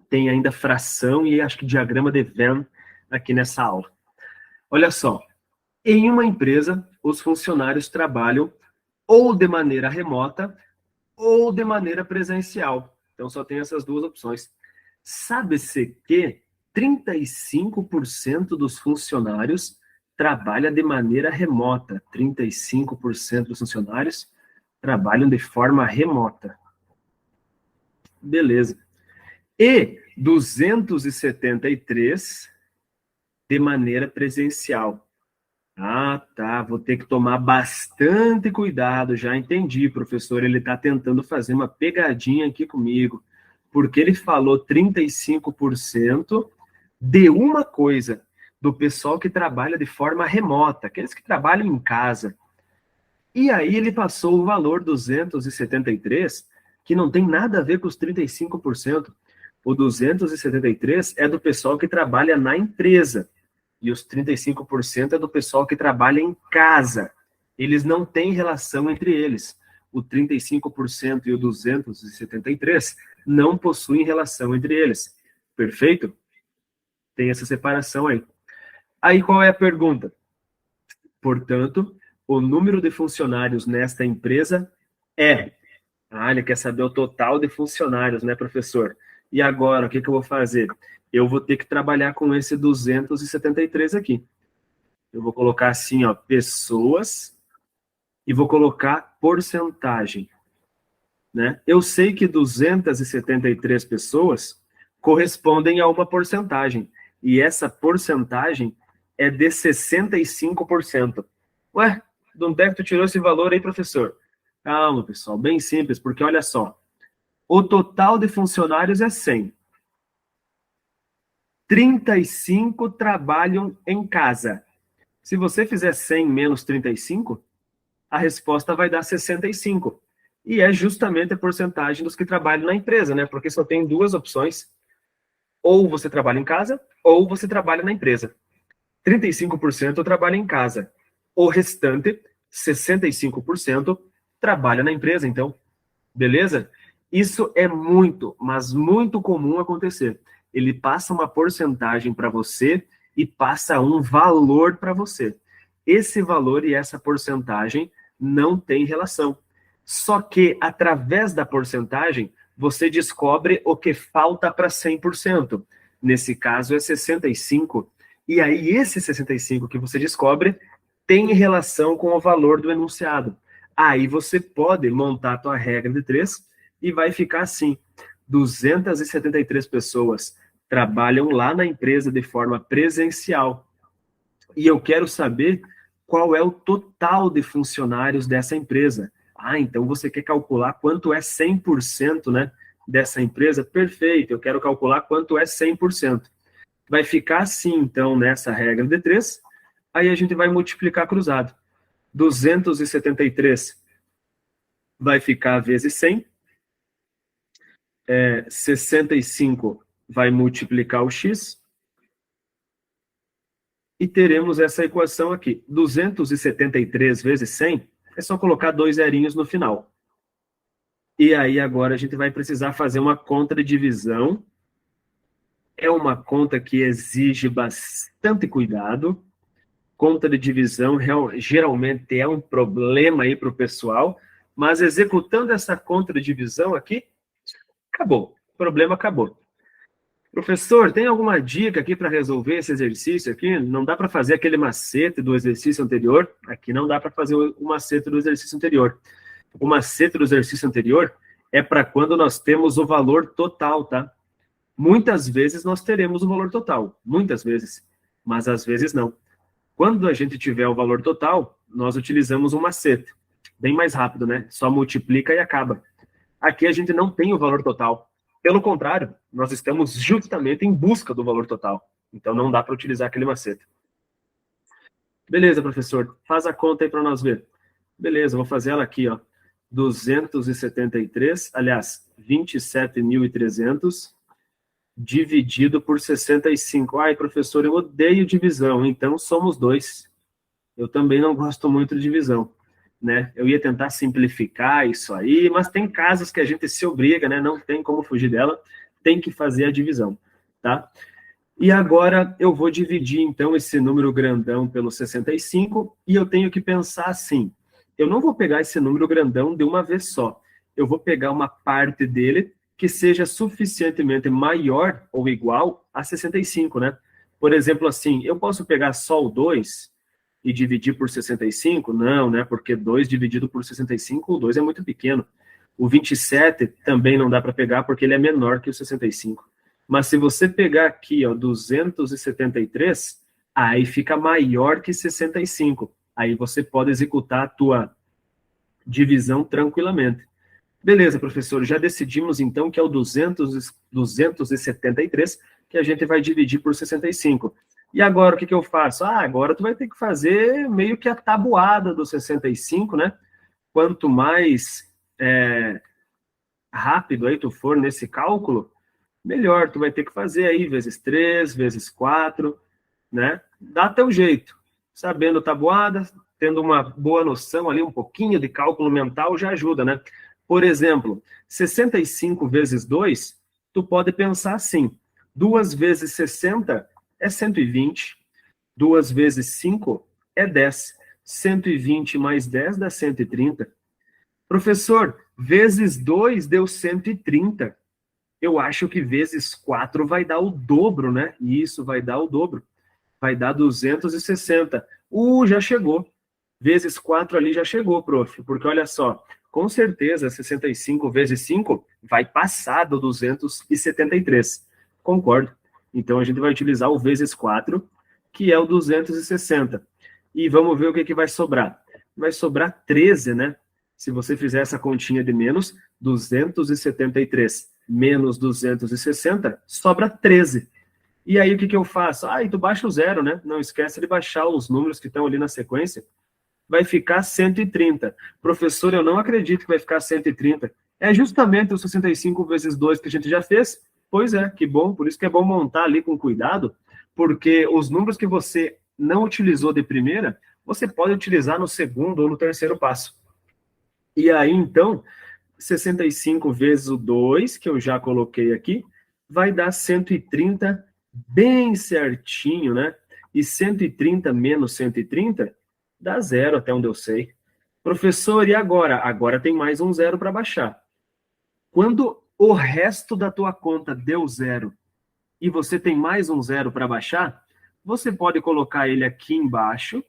Tem ainda fração e acho que diagrama de Venn aqui nessa aula. Olha só, em uma empresa, os funcionários trabalham ou de maneira remota ou de maneira presencial. Então só tem essas duas opções. Sabe-se que 35% dos funcionários trabalha de maneira remota. 35% dos funcionários trabalham de forma remota. Beleza. E 273 de maneira presencial. Ah, tá. Vou ter que tomar bastante cuidado. Já entendi, professor. Ele está tentando fazer uma pegadinha aqui comigo. Porque ele falou 35% de uma coisa, do pessoal que trabalha de forma remota, aqueles que trabalham em casa. E aí ele passou o valor 273, que não tem nada a ver com os 35%. O 273 é do pessoal que trabalha na empresa. E os 35% é do pessoal que trabalha em casa. Eles não têm relação entre eles. O 35% e o 273 não possuem relação entre eles. Perfeito? Tem essa separação aí. Aí qual é a pergunta? Portanto, o número de funcionários nesta empresa é... Ah, ele quer saber o total de funcionários, né, professor? E agora, o que eu vou fazer? Eu vou ter que trabalhar com esse 273 aqui. Eu vou colocar assim, ó, pessoas, e vou colocar porcentagem, né? Eu sei que 273 pessoas correspondem a uma porcentagem, e essa porcentagem é de 65%. Ué, de onde é que tu tirou esse valor aí, professor? Calma, pessoal, bem simples, porque olha só, o total de funcionários é 100. 35 trabalham em casa. Se você fizer 100 menos 35, a resposta vai dar 65. E é justamente a porcentagem dos que trabalham na empresa, né? Porque só tem duas opções. Ou você trabalha em casa, ou você trabalha na empresa. 35% trabalha em casa. O restante, 65%, trabalha na empresa, então. Beleza? Isso é muito, mas muito comum acontecer. Ele passa uma porcentagem para você e passa um valor para você. Esse valor e essa porcentagem não tem relação. Só que, através da porcentagem, você descobre o que falta para 100%. Nesse caso, é 65%. E aí, esse 65% que você descobre tem relação com o valor do enunciado. Aí você pode montar a tua regra de 3 e vai ficar assim. 273 pessoas trabalham lá na empresa de forma presencial. E eu quero saber qual é o total de funcionários dessa empresa. Ah, então você quer calcular quanto é 100%, né, dessa empresa? Perfeito, eu quero calcular quanto é 100%. Vai ficar assim, então, nessa regra de 3. Aí a gente vai multiplicar cruzado. 273 vai ficar vezes 100. 65 vai multiplicar o x. E teremos essa equação aqui. 273 vezes 100 é só colocar 2 zerinhos no final. E aí agora a gente vai precisar fazer uma conta de divisão. É uma conta que exige bastante cuidado. Conta de divisão geralmente é um problema aí para o pessoal, mas executando essa conta de divisão aqui, acabou. O problema acabou. Professor, tem alguma dica aqui para resolver esse exercício aqui? Não dá para fazer aquele macete do exercício anterior? Aqui não dá para fazer o macete do exercício anterior. O macete do exercício anterior é para quando nós temos o valor total, tá? Muitas vezes nós teremos o valor total, muitas vezes, mas às vezes não. Quando a gente tiver o valor total, nós utilizamos um macete. Bem mais rápido, né? Só multiplica e acaba. Aqui a gente não tem o valor total. Pelo contrário, nós estamos justamente em busca do valor total. Então não dá para utilizar aquele macete. Beleza, professor. Faz a conta aí para nós ver. Beleza, vou fazer ela aqui, ó. 273, aliás, 27.300 dividido por 65. Ai, professor, eu odeio divisão, então somos dois. Eu também não gosto muito de divisão, né? Eu ia tentar simplificar isso aí, mas tem casos que a gente se obriga, né? Não tem como fugir dela, tem que fazer a divisão, tá? E agora eu vou dividir, então, esse número grandão pelo 65 e eu tenho que pensar assim, eu não vou pegar esse número grandão de uma vez só, eu vou pegar uma parte dele que seja suficientemente maior ou igual a 65, né? Por exemplo, assim, eu posso pegar só o 2 e dividir por 65? Não, né? Porque 2 dividido por 65, o 2 é muito pequeno. O 27 também não dá para pegar porque ele é menor que o 65. Mas se você pegar aqui, ó, 273, aí fica maior que 65. Aí você pode executar a tua divisão tranquilamente. Beleza, professor, já decidimos então que é o 273 que a gente vai dividir por 65. E agora o que eu faço? Ah, agora tu vai ter que fazer meio que a tabuada do 65, né? Quanto mais rápido aí tu for nesse cálculo, melhor. Tu vai ter que fazer aí vezes 3, vezes 4, né? Dá teu jeito. Sabendo tabuada, tendo uma boa noção ali, um pouquinho de cálculo mental já ajuda, né? Por exemplo, 65 vezes 2, tu pode pensar assim, 2 vezes 60 é 120, 2 vezes 5 é 10, 120 mais 10 dá 130. Professor, vezes 2 deu 130. Eu acho que vezes 4 vai dar o dobro, né? Isso vai dar o dobro. Vai dar 260. Já chegou. Vezes 4 ali já chegou, prof. Porque olha só, com certeza 65 vezes 5 vai passar do 273. Concordo. Então a gente vai utilizar o vezes 4, que é o 260. E vamos ver o que vai sobrar. Vai sobrar 13, né? Se você fizer essa continha de menos, 273 menos 260, sobra 13. E aí o que eu faço? Ah, e tu baixa o zero, né? Não esquece de baixar os números que estão ali na sequência. Vai ficar 130. Professor, eu não acredito que vai ficar 130. É justamente o 65 vezes 2 que a gente já fez? Pois é, que bom. Por isso que é bom montar ali com cuidado, porque os números que você não utilizou de primeira, você pode utilizar no segundo ou no terceiro passo. E aí, então, 65 vezes o 2, que eu já coloquei aqui, vai dar 130 bem certinho, né? E 130 menos 130 dá zero, até onde eu sei. Professor, e agora? Agora tem mais um zero para baixar. Quando o resto da tua conta deu zero e você tem mais um zero para baixar, você pode colocar ele aqui embaixo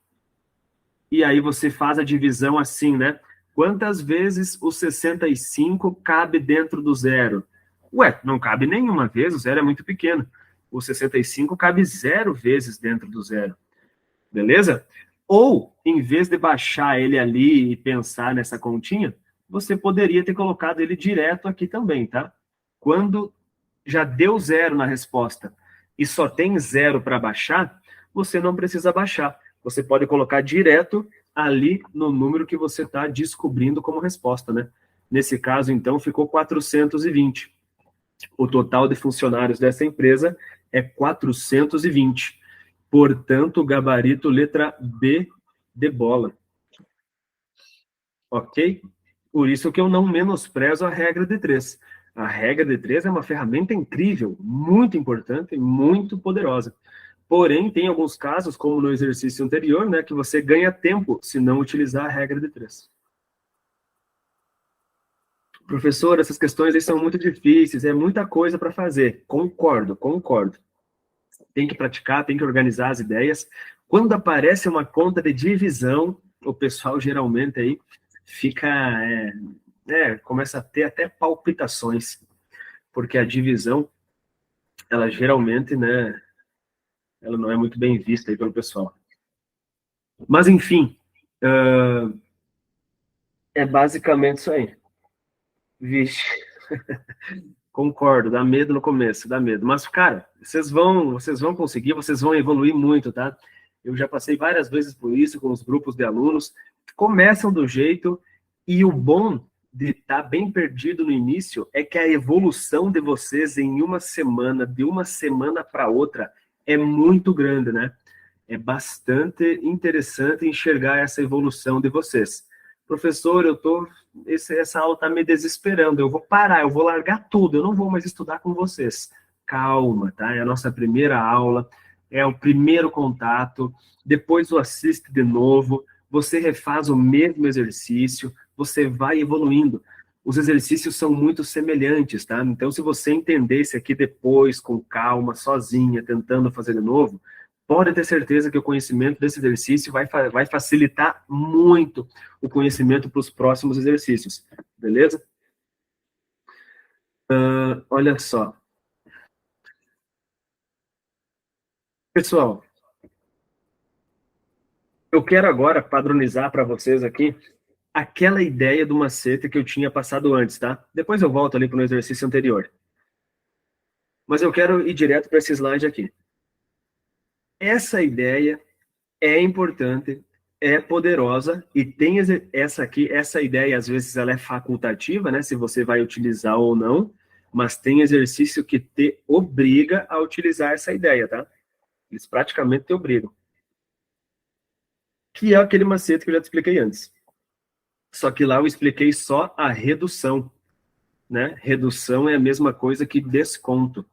e aí você faz a divisão assim, né? Quantas vezes o 65 cabe dentro do zero? Ué, não cabe nenhuma vez, o zero é muito pequeno. O 65 cabe 0 vezes dentro do zero. Beleza? Ou, em vez de baixar ele ali e pensar nessa continha, você poderia ter colocado ele direto aqui também, tá? Quando já deu zero na resposta e só tem zero para baixar, você não precisa baixar. Você pode colocar direto ali no número que você está descobrindo como resposta, né? Nesse caso, então, ficou 420. O total de funcionários dessa empresa é 420. Portanto, gabarito letra B de bola. Ok? Por isso que eu não menosprezo a regra de 3. A regra de 3 é uma ferramenta incrível, muito importante, muito poderosa. Porém, tem alguns casos, como no exercício anterior, né, que você ganha tempo se não utilizar a regra de 3. Professor, essas questões aí são muito difíceis, é muita coisa para fazer. Concordo, concordo. Tem que praticar, tem que organizar as ideias. Quando aparece uma conta de divisão, o pessoal geralmente aí fica, começa a ter até palpitações, porque a divisão, ela geralmente, né, ela não é muito bem vista aí pelo pessoal. Mas, enfim, é basicamente isso aí. Vixe, concordo, dá medo no começo, dá medo. Mas, cara, vocês vão conseguir, vocês vão evoluir muito, tá? Eu já passei várias vezes por isso com os grupos de alunos. Começam do jeito, e o bom de estar bem perdido no início é que a evolução de vocês em uma semana, de uma semana para outra, é muito grande, né? É bastante interessante enxergar essa evolução de vocês. Professor, essa aula está me desesperando, eu vou parar, eu vou largar tudo, eu não vou mais estudar com vocês. Calma, tá? É a nossa primeira aula, é o primeiro contato, depois o assiste de novo, você refaz o mesmo exercício, você vai evoluindo. Os exercícios são muito semelhantes, tá? Então, se você entender esse aqui depois, com calma, sozinha, tentando fazer de novo, pode ter certeza que o conhecimento desse exercício vai facilitar muito o conhecimento para os próximos exercícios, beleza? Olha só. Pessoal, eu quero agora padronizar para vocês aqui aquela ideia do macete que eu tinha passado antes, tá? Depois eu volto ali para o exercício anterior. Mas eu quero ir direto para esse slide aqui. Essa ideia é importante, é poderosa, e tem essa ideia, às vezes, ela é facultativa, né? Se você vai utilizar ou não, mas tem exercício que te obriga a utilizar essa ideia, tá? Eles praticamente te obrigam. Que é aquele macete que eu já te expliquei antes. Só que lá eu expliquei só a redução, né? Redução é a mesma coisa que desconto.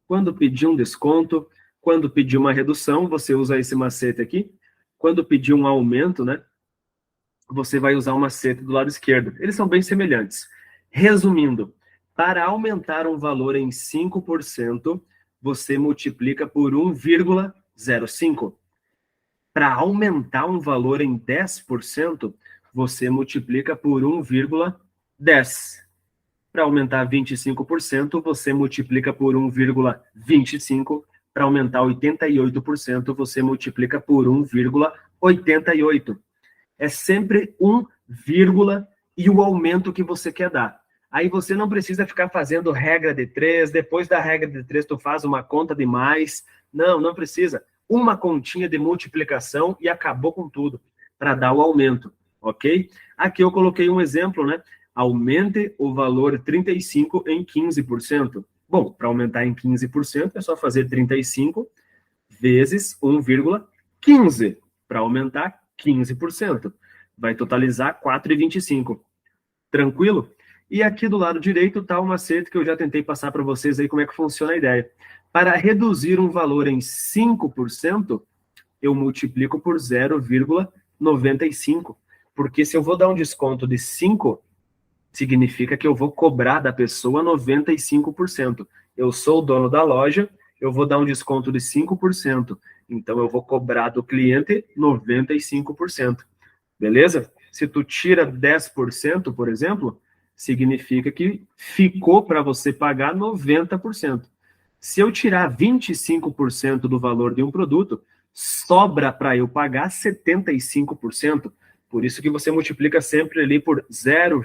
Quando pedir um desconto, quando pedir uma redução, você usa esse macete aqui. Quando pedir um aumento, né? Você vai usar o macete do lado esquerdo. Eles são bem semelhantes. Resumindo, para aumentar um valor em 5%, você multiplica por 1,05. Para aumentar um valor em 10%, você multiplica por 1,10. Para aumentar 25%, você multiplica por 1,25. Para aumentar 88%, você multiplica por 1,88. É sempre 1, e o aumento que você quer dar. Aí você não precisa ficar fazendo regra de 3, depois da regra de 3 tu faz uma conta de mais. Não, não precisa. Uma continha de multiplicação e acabou com tudo, para dar o aumento, ok? Aqui eu coloquei um exemplo, né? Aumente o valor 35 em 15%. Bom, para aumentar em 15%, é só fazer 35 vezes 1,15. Para aumentar 15%. Vai totalizar 4,25. Tranquilo? E aqui do lado direito está o macete que eu já tentei passar para vocês aí como é que funciona a ideia. Para reduzir um valor em 5%, eu multiplico por 0,95. Porque se eu vou dar um desconto de 5, significa que eu vou cobrar da pessoa 95%. Eu sou o dono da loja, eu vou dar um desconto de 5%. Então, eu vou cobrar do cliente 95%. Beleza? Se tu tira 10%, por exemplo, significa que ficou para você pagar 90%. Se eu tirar 25% do valor de um produto, sobra para eu pagar 75%. Por isso que você multiplica sempre ali por 0,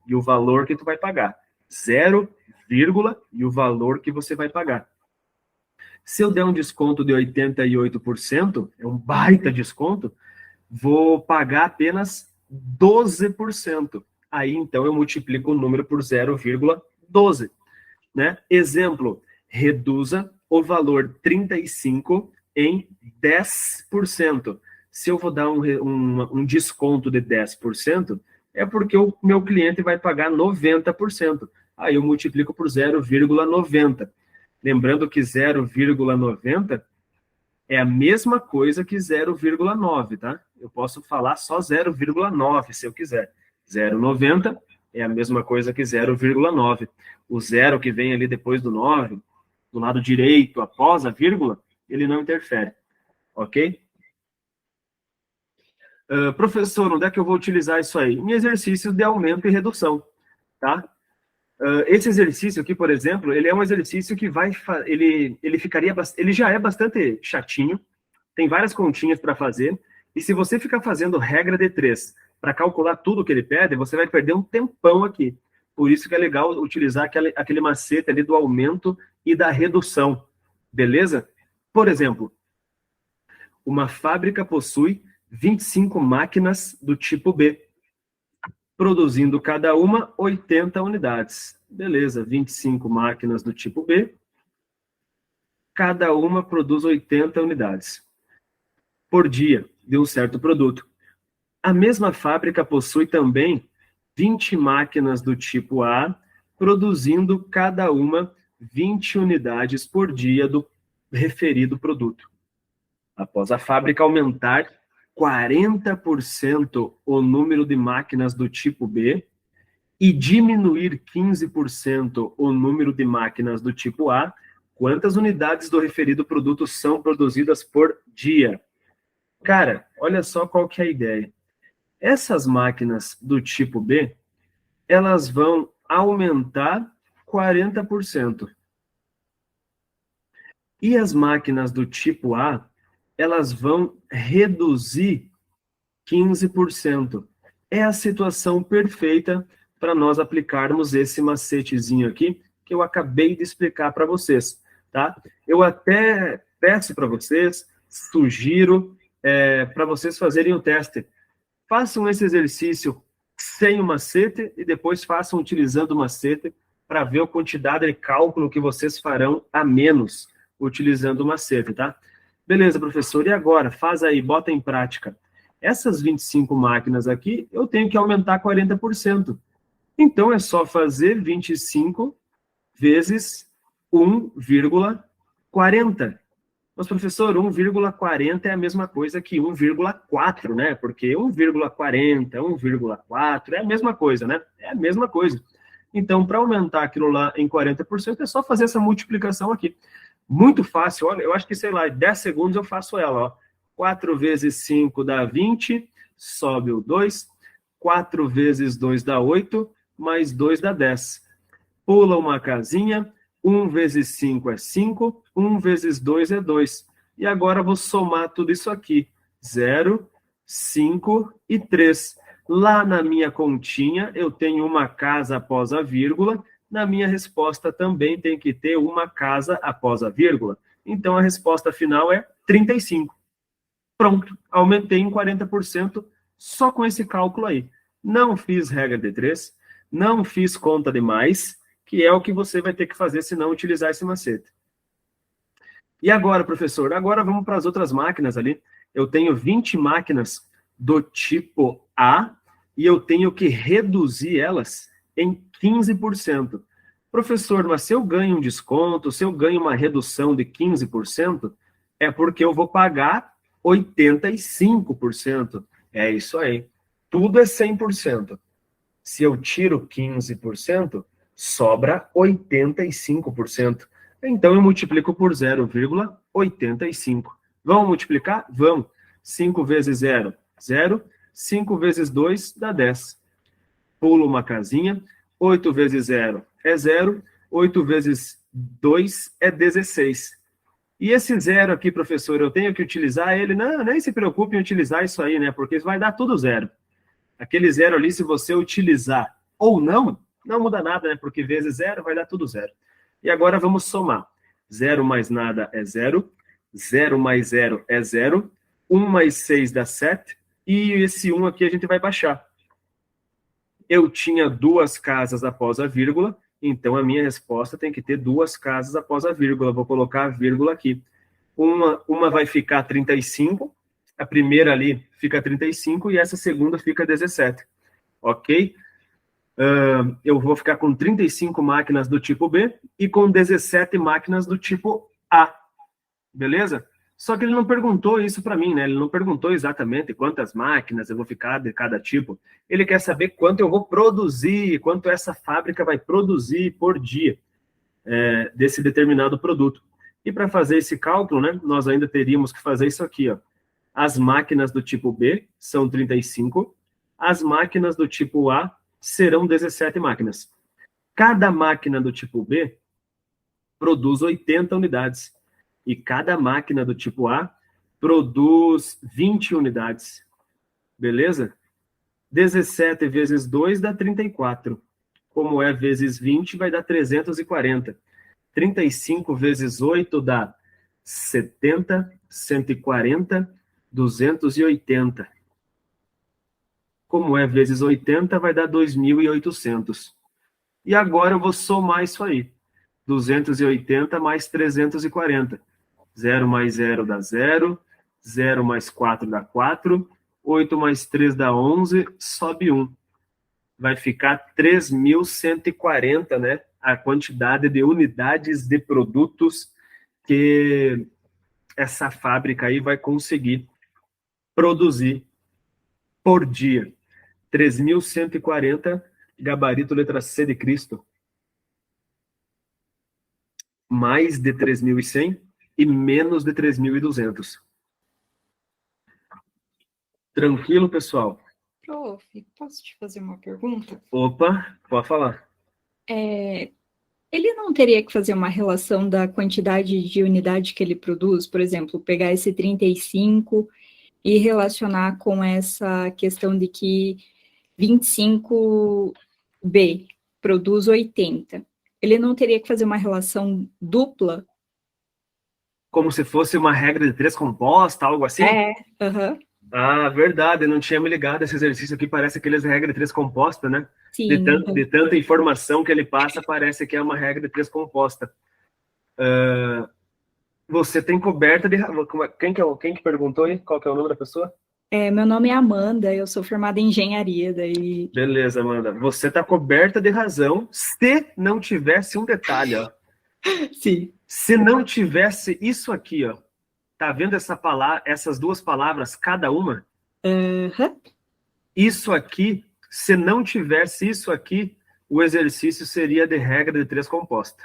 e o valor que tu vai pagar. 0, e o valor que você vai pagar. Se eu der um desconto de 88%, é um baita desconto, vou pagar apenas 12%. Aí, então, eu multiplico o número por 0,12. Né? Exemplo, reduza o valor 35 em 10%. Se eu vou dar um desconto de 10%, é porque o meu cliente vai pagar 90%. Aí eu multiplico por 0,90. Lembrando que 0,90 é a mesma coisa que 0,9, tá? Eu posso falar só 0,9 se eu quiser. 0,90 é a mesma coisa que 0,9. O zero que vem ali depois do 9, do lado direito, após a vírgula, ele não interfere, ok? Professor, onde é que eu vou utilizar isso aí? Em exercícios de aumento e redução, tá? Esse exercício aqui, por exemplo, ele é um exercício que ele já é bastante chatinho, tem várias continhas para fazer, e se você ficar fazendo regra de 3 para calcular tudo que ele pede, você vai perder um tempão aqui. Por isso que é legal utilizar aquele macete ali do aumento e da redução, beleza? Por exemplo, uma fábrica possui 25 máquinas do tipo B, produzindo cada uma 80 unidades. Beleza, 25 máquinas do tipo B, cada uma produz 80 unidades por dia de um certo produto. A mesma fábrica possui também 20 máquinas do tipo A, produzindo cada uma 20 unidades por dia do referido produto. Após a fábrica aumentar 40% o número de máquinas do tipo B e diminuir 15% o número de máquinas do tipo A, quantas unidades do referido produto são produzidas por dia? Cara, olha só qual que é a ideia. Essas máquinas do tipo B, elas vão aumentar 40%. E as máquinas do tipo A, elas vão reduzir 15%. É a situação perfeita para nós aplicarmos esse macetezinho aqui que eu acabei de explicar para vocês, tá? Eu até peço para vocês, sugiro para vocês fazerem o teste. Façam esse exercício sem o macete e depois façam utilizando o macete para ver a quantidade de cálculo que vocês farão a menos utilizando o macete, tá? Beleza, professor, e agora? Faz aí, bota em prática. Essas 25 máquinas aqui, eu tenho que aumentar 40%. Então, é só fazer 25 vezes 1,40. Mas, professor, 1,40 é a mesma coisa que 1,4, né? Porque 1,40, 1,4 é a mesma coisa, né? É a mesma coisa. Então, para aumentar aquilo lá em 40%, é só fazer essa multiplicação aqui. Muito fácil, olha, eu acho que, sei lá, 10 segundos eu faço ela, ó. 4 vezes 5 dá 20, sobe o 2. 4 vezes 2 dá 8, mais 2 dá 10. Pula uma casinha, 1 vezes 5 é 5, 1 vezes 2 é 2. E agora vou somar tudo isso aqui. 0, 5 e 3. Lá na minha continha, eu tenho uma casa após a vírgula. Na minha resposta também tem que ter uma casa após a vírgula. Então, a resposta final é 35. Pronto, aumentei em 40% só com esse cálculo aí. Não fiz regra de 3, não fiz conta de mais, que é o que você vai ter que fazer se não utilizar esse macete. E agora, professor? Agora vamos para as outras máquinas ali. Eu tenho 20 máquinas do tipo A e eu tenho que reduzir elas em 15%. Professor, mas se eu ganho um desconto, se eu ganho uma redução de 15%, é porque eu vou pagar 85%. É isso aí. Tudo é 100%. Se eu tiro 15%, sobra 85%. Então, eu multiplico por 0,85. Vamos multiplicar? Vamos. 5 vezes 0, 0. 5 vezes 2 dá 10. Pulo uma casinha. 8 vezes 0 é 0. 8 vezes 2 é 16. E esse 0 aqui, professor, eu tenho que utilizar ele? Não, nem se preocupe em utilizar isso aí, né? Porque vai dar tudo 0. Aquele 0 ali, se você utilizar ou não, não muda nada, né? Porque vezes 0 vai dar tudo 0. E agora vamos somar. 0 mais nada é 0. 0 mais 0 é 0. 1 mais 6 dá 7. E esse 1 aqui a gente vai baixar. Eu tinha 2 casas após a vírgula, então a minha resposta tem que ter 2 casas após a vírgula. Vou colocar a vírgula aqui. Uma vai ficar 35, a primeira ali fica 35 e essa segunda fica 17. Ok? Eu vou ficar com 35 máquinas do tipo B e com 17 máquinas do tipo A. Beleza? Só que ele não perguntou isso para mim, né? Ele não perguntou exatamente quantas máquinas eu vou ficar de cada tipo. Ele quer saber quanto eu vou produzir, quanto essa fábrica vai produzir por dia desse determinado produto. E para fazer esse cálculo, né, nós ainda teríamos que fazer isso aqui, ó. As máquinas do tipo B são 35, as máquinas do tipo A serão 17 máquinas. Cada máquina do tipo B produz 80 unidades. E cada máquina do tipo A produz 20 unidades. Beleza? 17 vezes 2 dá 34. Como é vezes 20, vai dar 340. 35 vezes 8 dá 70. 140, 280. Como é vezes 80, vai dar 2.800. E agora eu vou somar isso aí. 280 mais 340. 0 mais 0 dá 0. 0 mais 4 dá 4. 8 mais 3 dá 11. Sobe 1. Vai ficar 3.140, né? A quantidade de unidades de produtos que essa fábrica aí vai conseguir produzir por dia. 3.140, gabarito letra C de Cristo. Mais de 3.100 e menos de 3.200. Tranquilo, pessoal? Prof, posso te fazer uma pergunta? Opa, pode falar. Ele não teria que fazer uma relação da quantidade de unidade que ele produz, por exemplo, pegar esse 35 e relacionar com essa questão de que 25B produz 80. Ele não teria que fazer uma relação dupla? Como se fosse uma regra de 3 composta, algo assim? Aham. Ah, verdade, eu não tinha me ligado. Esse exercício aqui parece aqueles regra de 3 composta, né? Sim. De tanta informação que ele passa, parece que é uma regra de 3 composta. Você tem coberta de... Quem que perguntou aí? Qual que é o nome da pessoa? Meu nome é Amanda, eu sou formada em engenharia, daí... Beleza, Amanda. Você está coberta de razão se não tivesse um detalhe, ó. Sim. Se não tivesse isso aqui, ó. Tá vendo essas duas palavras, cada uma? Uhum. Isso aqui, se não tivesse isso aqui, o exercício seria de regra de 3 composta.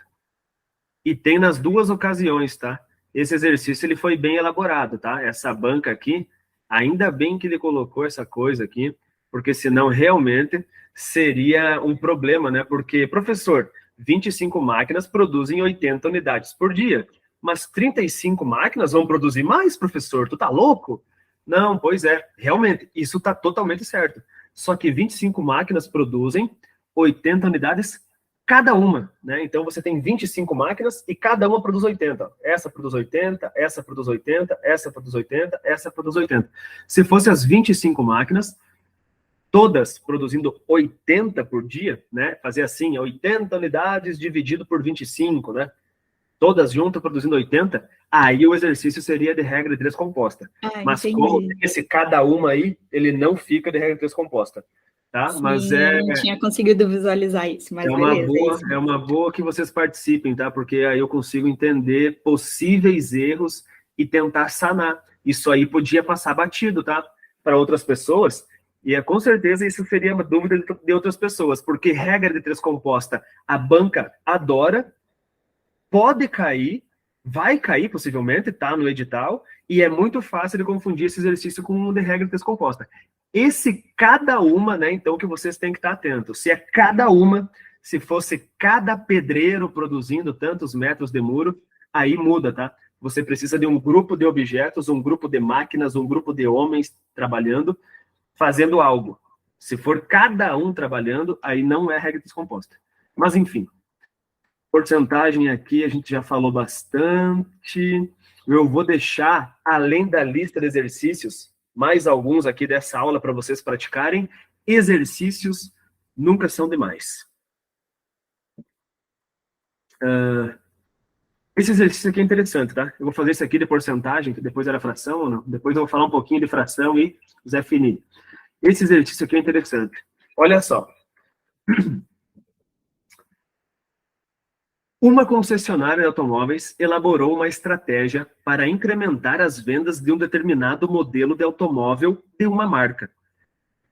E tem nas duas ocasiões, tá? Esse exercício ele foi bem elaborado, tá? Essa banca aqui, ainda bem que ele colocou essa coisa aqui, porque senão realmente seria um problema, né? Porque, professor, 25 máquinas produzem 80 unidades por dia, mas 35 máquinas vão produzir mais, professor? Tu tá louco? Não, pois é, realmente, isso tá totalmente certo. Só que 25 máquinas produzem 80 unidades cada uma, né? Então você tem 25 máquinas e cada uma produz 80. Essa produz 80, essa produz 80, essa produz 80, essa produz 80. Se fosse as 25 máquinas, todas produzindo 80 por dia, né? Fazer assim, 80 unidades dividido por 25, né? Todas juntas produzindo 80, aí o exercício seria de regra de 3 composta. Mas entendi. como tem esse cada uma aí, ele não fica de regra de 3 composta. Tá? Sim, mas eu não tinha conseguido visualizar isso, mas beleza. É uma boa que vocês participem, tá? Porque aí eu consigo entender possíveis erros e tentar sanar. Isso aí podia passar batido, tá? Para outras pessoas, e com certeza isso seria uma dúvida de outras pessoas, porque regra de 3 composta, a banca adora, pode cair, vai cair possivelmente, tá no edital, e é muito fácil de confundir esse exercício com um de regra de 3 composta. Esse cada uma, né, então, que vocês têm que estar atentos. Se é cada uma, se fosse cada pedreiro produzindo tantos metros de muro, aí muda, tá? Você precisa de um grupo de objetos, um grupo de máquinas, um grupo de homens trabalhando, fazendo algo. Se for cada um trabalhando, aí não é regra descomposta. Mas, enfim, porcentagem aqui a gente já falou bastante. Eu vou deixar, além da lista de exercícios, mais alguns aqui dessa aula para vocês praticarem. Exercícios nunca são demais. Esse exercício aqui é interessante, tá? Eu vou fazer isso aqui de porcentagem, que depois era fração, ou não? Depois eu vou falar um pouquinho de fração e Zé Fini. Esse exercício aqui é interessante. Olha só. Uma concessionária de automóveis elaborou uma estratégia para incrementar as vendas de um determinado modelo de automóvel de uma marca.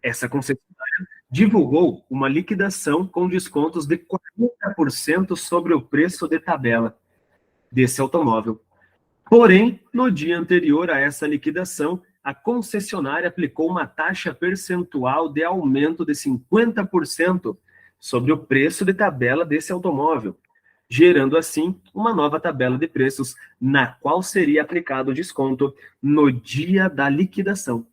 Essa concessionária divulgou uma liquidação com descontos de 40% sobre o preço de tabela desse automóvel. Porém, no dia anterior a essa liquidação, a concessionária aplicou uma taxa percentual de aumento de 50% sobre o preço de tabela desse automóvel, gerando assim uma nova tabela de preços, na qual seria aplicado o desconto no dia da liquidação.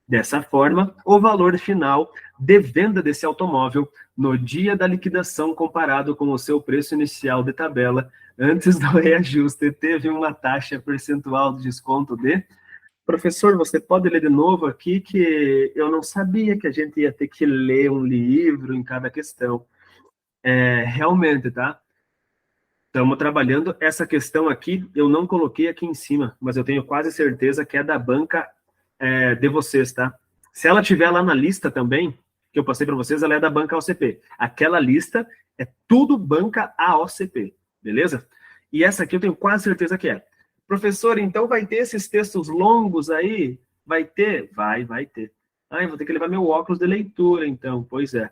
Dessa forma, o valor final de venda desse automóvel no dia da liquidação comparado com o seu preço inicial de tabela Antes do reajuste, teve uma taxa percentual de desconto de... Professor, você pode ler de novo aqui, que eu não sabia que a gente ia ter que ler um livro em cada questão. Realmente, tá? Estamos trabalhando essa questão aqui, eu não coloquei aqui em cima, mas eu tenho quase certeza que é da banca de vocês, tá? Se ela tiver lá na lista também, que eu passei para vocês, ela é da banca AOCP. Aquela lista é tudo banca AOCP, beleza? E essa aqui eu tenho quase certeza que é. Professor, então vai ter esses textos longos aí? Vai ter? Vai ter. Eu vou ter que levar meu óculos de leitura, então. Pois é.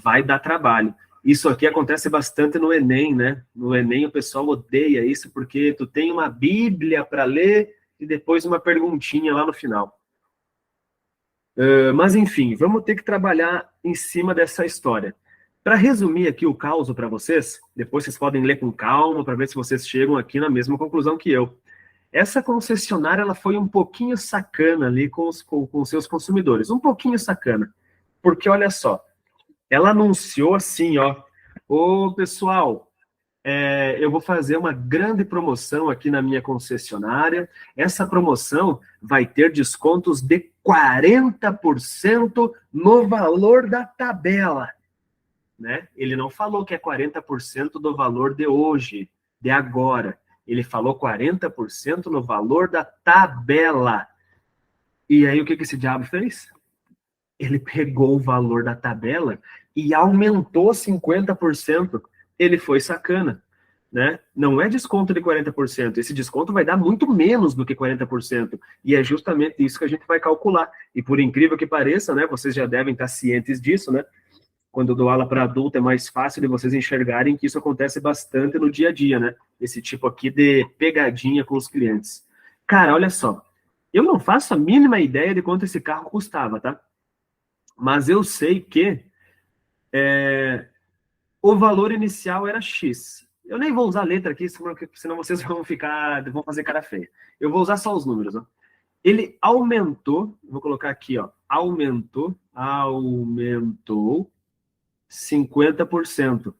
Vai dar trabalho. Isso aqui acontece bastante no Enem, né? No Enem o pessoal odeia isso, porque tu tem uma bíblia para ler e depois uma perguntinha lá no final. Mas, enfim, vamos ter que trabalhar em cima dessa história. Para resumir aqui o caos para vocês, depois vocês podem ler com calma para ver se vocês chegam aqui na mesma conclusão que eu. Essa concessionária ela foi um pouquinho sacana ali com seus consumidores. Um pouquinho sacana. Porque, olha só, ela anunciou assim, ó, ô pessoal, eu vou fazer uma grande promoção aqui na minha concessionária. Essa promoção vai ter descontos de 40% no valor da tabela. Né? Ele não falou que é 40% do valor de hoje, de agora. Ele falou 40% no valor da tabela. E aí o que esse diabo fez? Ele pegou o valor da tabela e aumentou 50%. Ele foi sacana, né? Não é desconto de 40%. Esse desconto vai dar muito menos do que 40%. E é justamente isso que a gente vai calcular. E por incrível que pareça, né? Vocês já devem estar cientes disso, né? Quando eu dou aula para adulto, é mais fácil de vocês enxergarem que isso acontece bastante no dia a dia, né? Esse tipo aqui de pegadinha com os clientes. Cara, olha só. Eu não faço a mínima ideia de quanto esse carro custava, tá? Mas eu sei que o valor inicial era X. Eu nem vou usar a letra aqui, senão vocês vão fazer cara feia. Eu vou usar só os números, ó. Ele aumentou, vou colocar aqui, ó, aumentou 50%.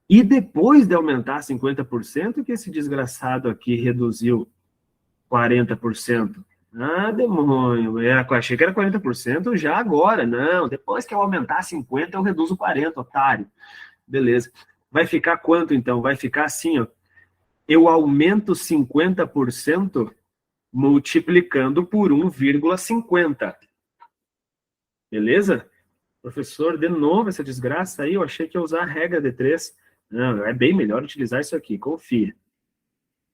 E depois de aumentar 50%, que esse desgraçado aqui reduziu 40%. Demônio, eu achei que era 40% já agora. Não, depois que eu aumentar 50%, eu reduzo 40%, otário. Beleza. Vai ficar quanto, então? Vai ficar assim, ó. Eu aumento 50% multiplicando por 1,50. Beleza? Professor, de novo essa desgraça aí, eu achei que ia usar a regra de 3. Não, é bem melhor utilizar isso aqui, confia.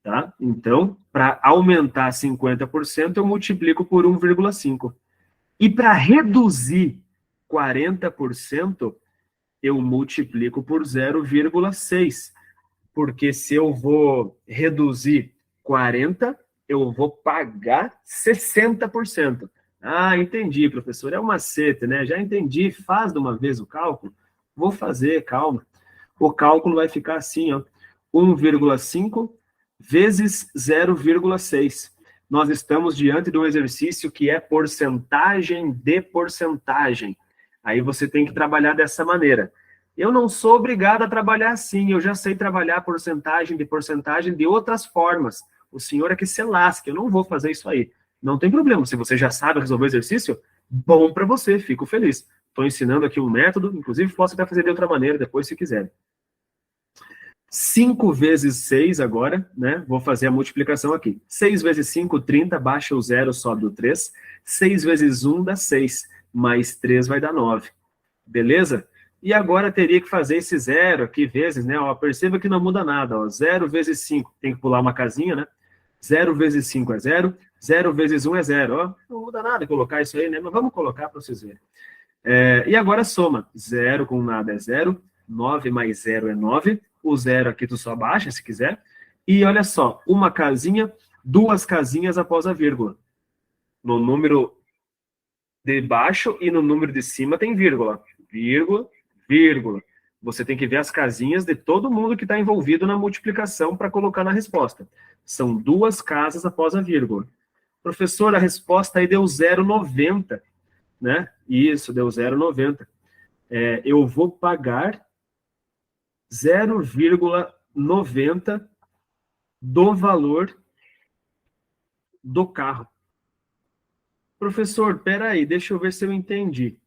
Tá? Então, para aumentar 50%, eu multiplico por 1,5. E para reduzir 40%, eu multiplico por 0,6. Porque se eu vou reduzir 40%, eu vou pagar 60%. Entendi, professor. É um macete, né? Já entendi. Faz de uma vez o cálculo. Vou fazer, calma. O cálculo vai ficar assim, ó. 1,5 vezes 0,6. Nós estamos diante de um exercício que é porcentagem de porcentagem. Aí você tem que trabalhar dessa maneira. Eu não sou obrigado a trabalhar assim, eu já sei trabalhar porcentagem de outras formas. O senhor é que se lasque, eu não vou fazer isso aí. Não tem problema, se você já sabe resolver o exercício, bom para você, fico feliz. Estou ensinando aqui um método, inclusive posso até fazer de outra maneira depois, se quiser. 5 vezes 6 agora, né? Vou fazer a multiplicação aqui. 6 vezes 5, 30, baixa o 0, sobe o 3. 6 vezes 1 dá 6, mais 3 vai dar 9. Beleza? E agora teria que fazer esse 0 aqui vezes, né? Ó, perceba que não muda nada. Ó. 0 vezes 5, tem que pular uma casinha, né? 0 vezes 5 é 0. 0 vezes 1 é 0. Ó, não muda nada colocar isso aí, né? Mas vamos colocar para vocês verem. E agora soma. 0 com nada é 0. 9 mais 0 é 9. O 0 aqui tu só baixa, se quiser. E olha só, uma casinha, 2 casinhas após a vírgula. No número de baixo e no número de cima tem vírgula. Vírgula, vírgula. Você tem que ver as casinhas de todo mundo que está envolvido na multiplicação para colocar na resposta. São 2 casas após a vírgula. Professor, a resposta aí deu 0,90, né? Isso, deu 0,90. Eu vou pagar 0,90 90 do valor do carro. Professor, peraí, deixa eu ver se eu entendi.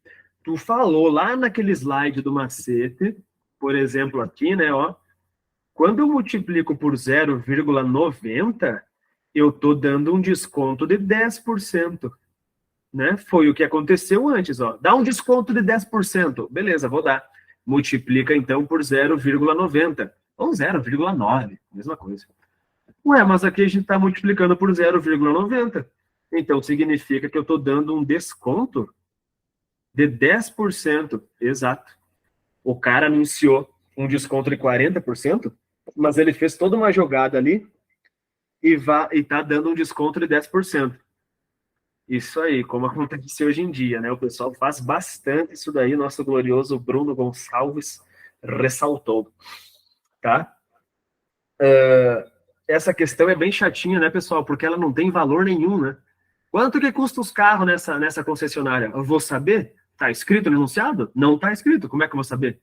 Tu falou lá naquele slide do macete, por exemplo, aqui, né, ó, quando eu multiplico por 0,90, eu estou dando um desconto de 10%, né? Foi o que aconteceu antes, ó. Dá um desconto de 10%. Beleza, vou dar. Multiplica, então, por 0,90. Ou 0,9, mesma coisa. Ué, mas aqui a gente está multiplicando por 0,90. Então, significa que eu estou dando um desconto de 10%. Exato. O cara anunciou um desconto de 40%, mas ele fez toda uma jogada ali e está dando um desconto de 10%. Isso aí, como acontece hoje em dia, né? O pessoal faz bastante isso daí, nosso glorioso Bruno Gonçalves ressaltou, tá? Essa questão é bem chatinha, né, pessoal? Porque ela não tem valor nenhum, né? Quanto que custa os carros nessa concessionária? Eu vou saber? Tá escrito no enunciado? Não tá escrito. Como é que eu vou saber?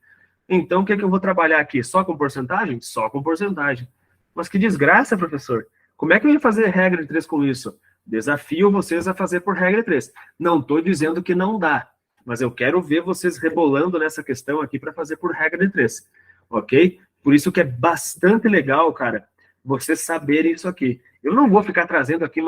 Então, o que eu vou trabalhar aqui? Só com porcentagem? Só com porcentagem. Mas que desgraça, professor. Como é que eu ia fazer regra de 3 com isso? Desafio vocês a fazer por regra de 3. Não estou dizendo que não dá, mas eu quero ver vocês rebolando nessa questão aqui para fazer por regra de 3. Ok? Por isso que é bastante legal, cara, vocês saberem isso aqui. Eu não vou ficar trazendo aqui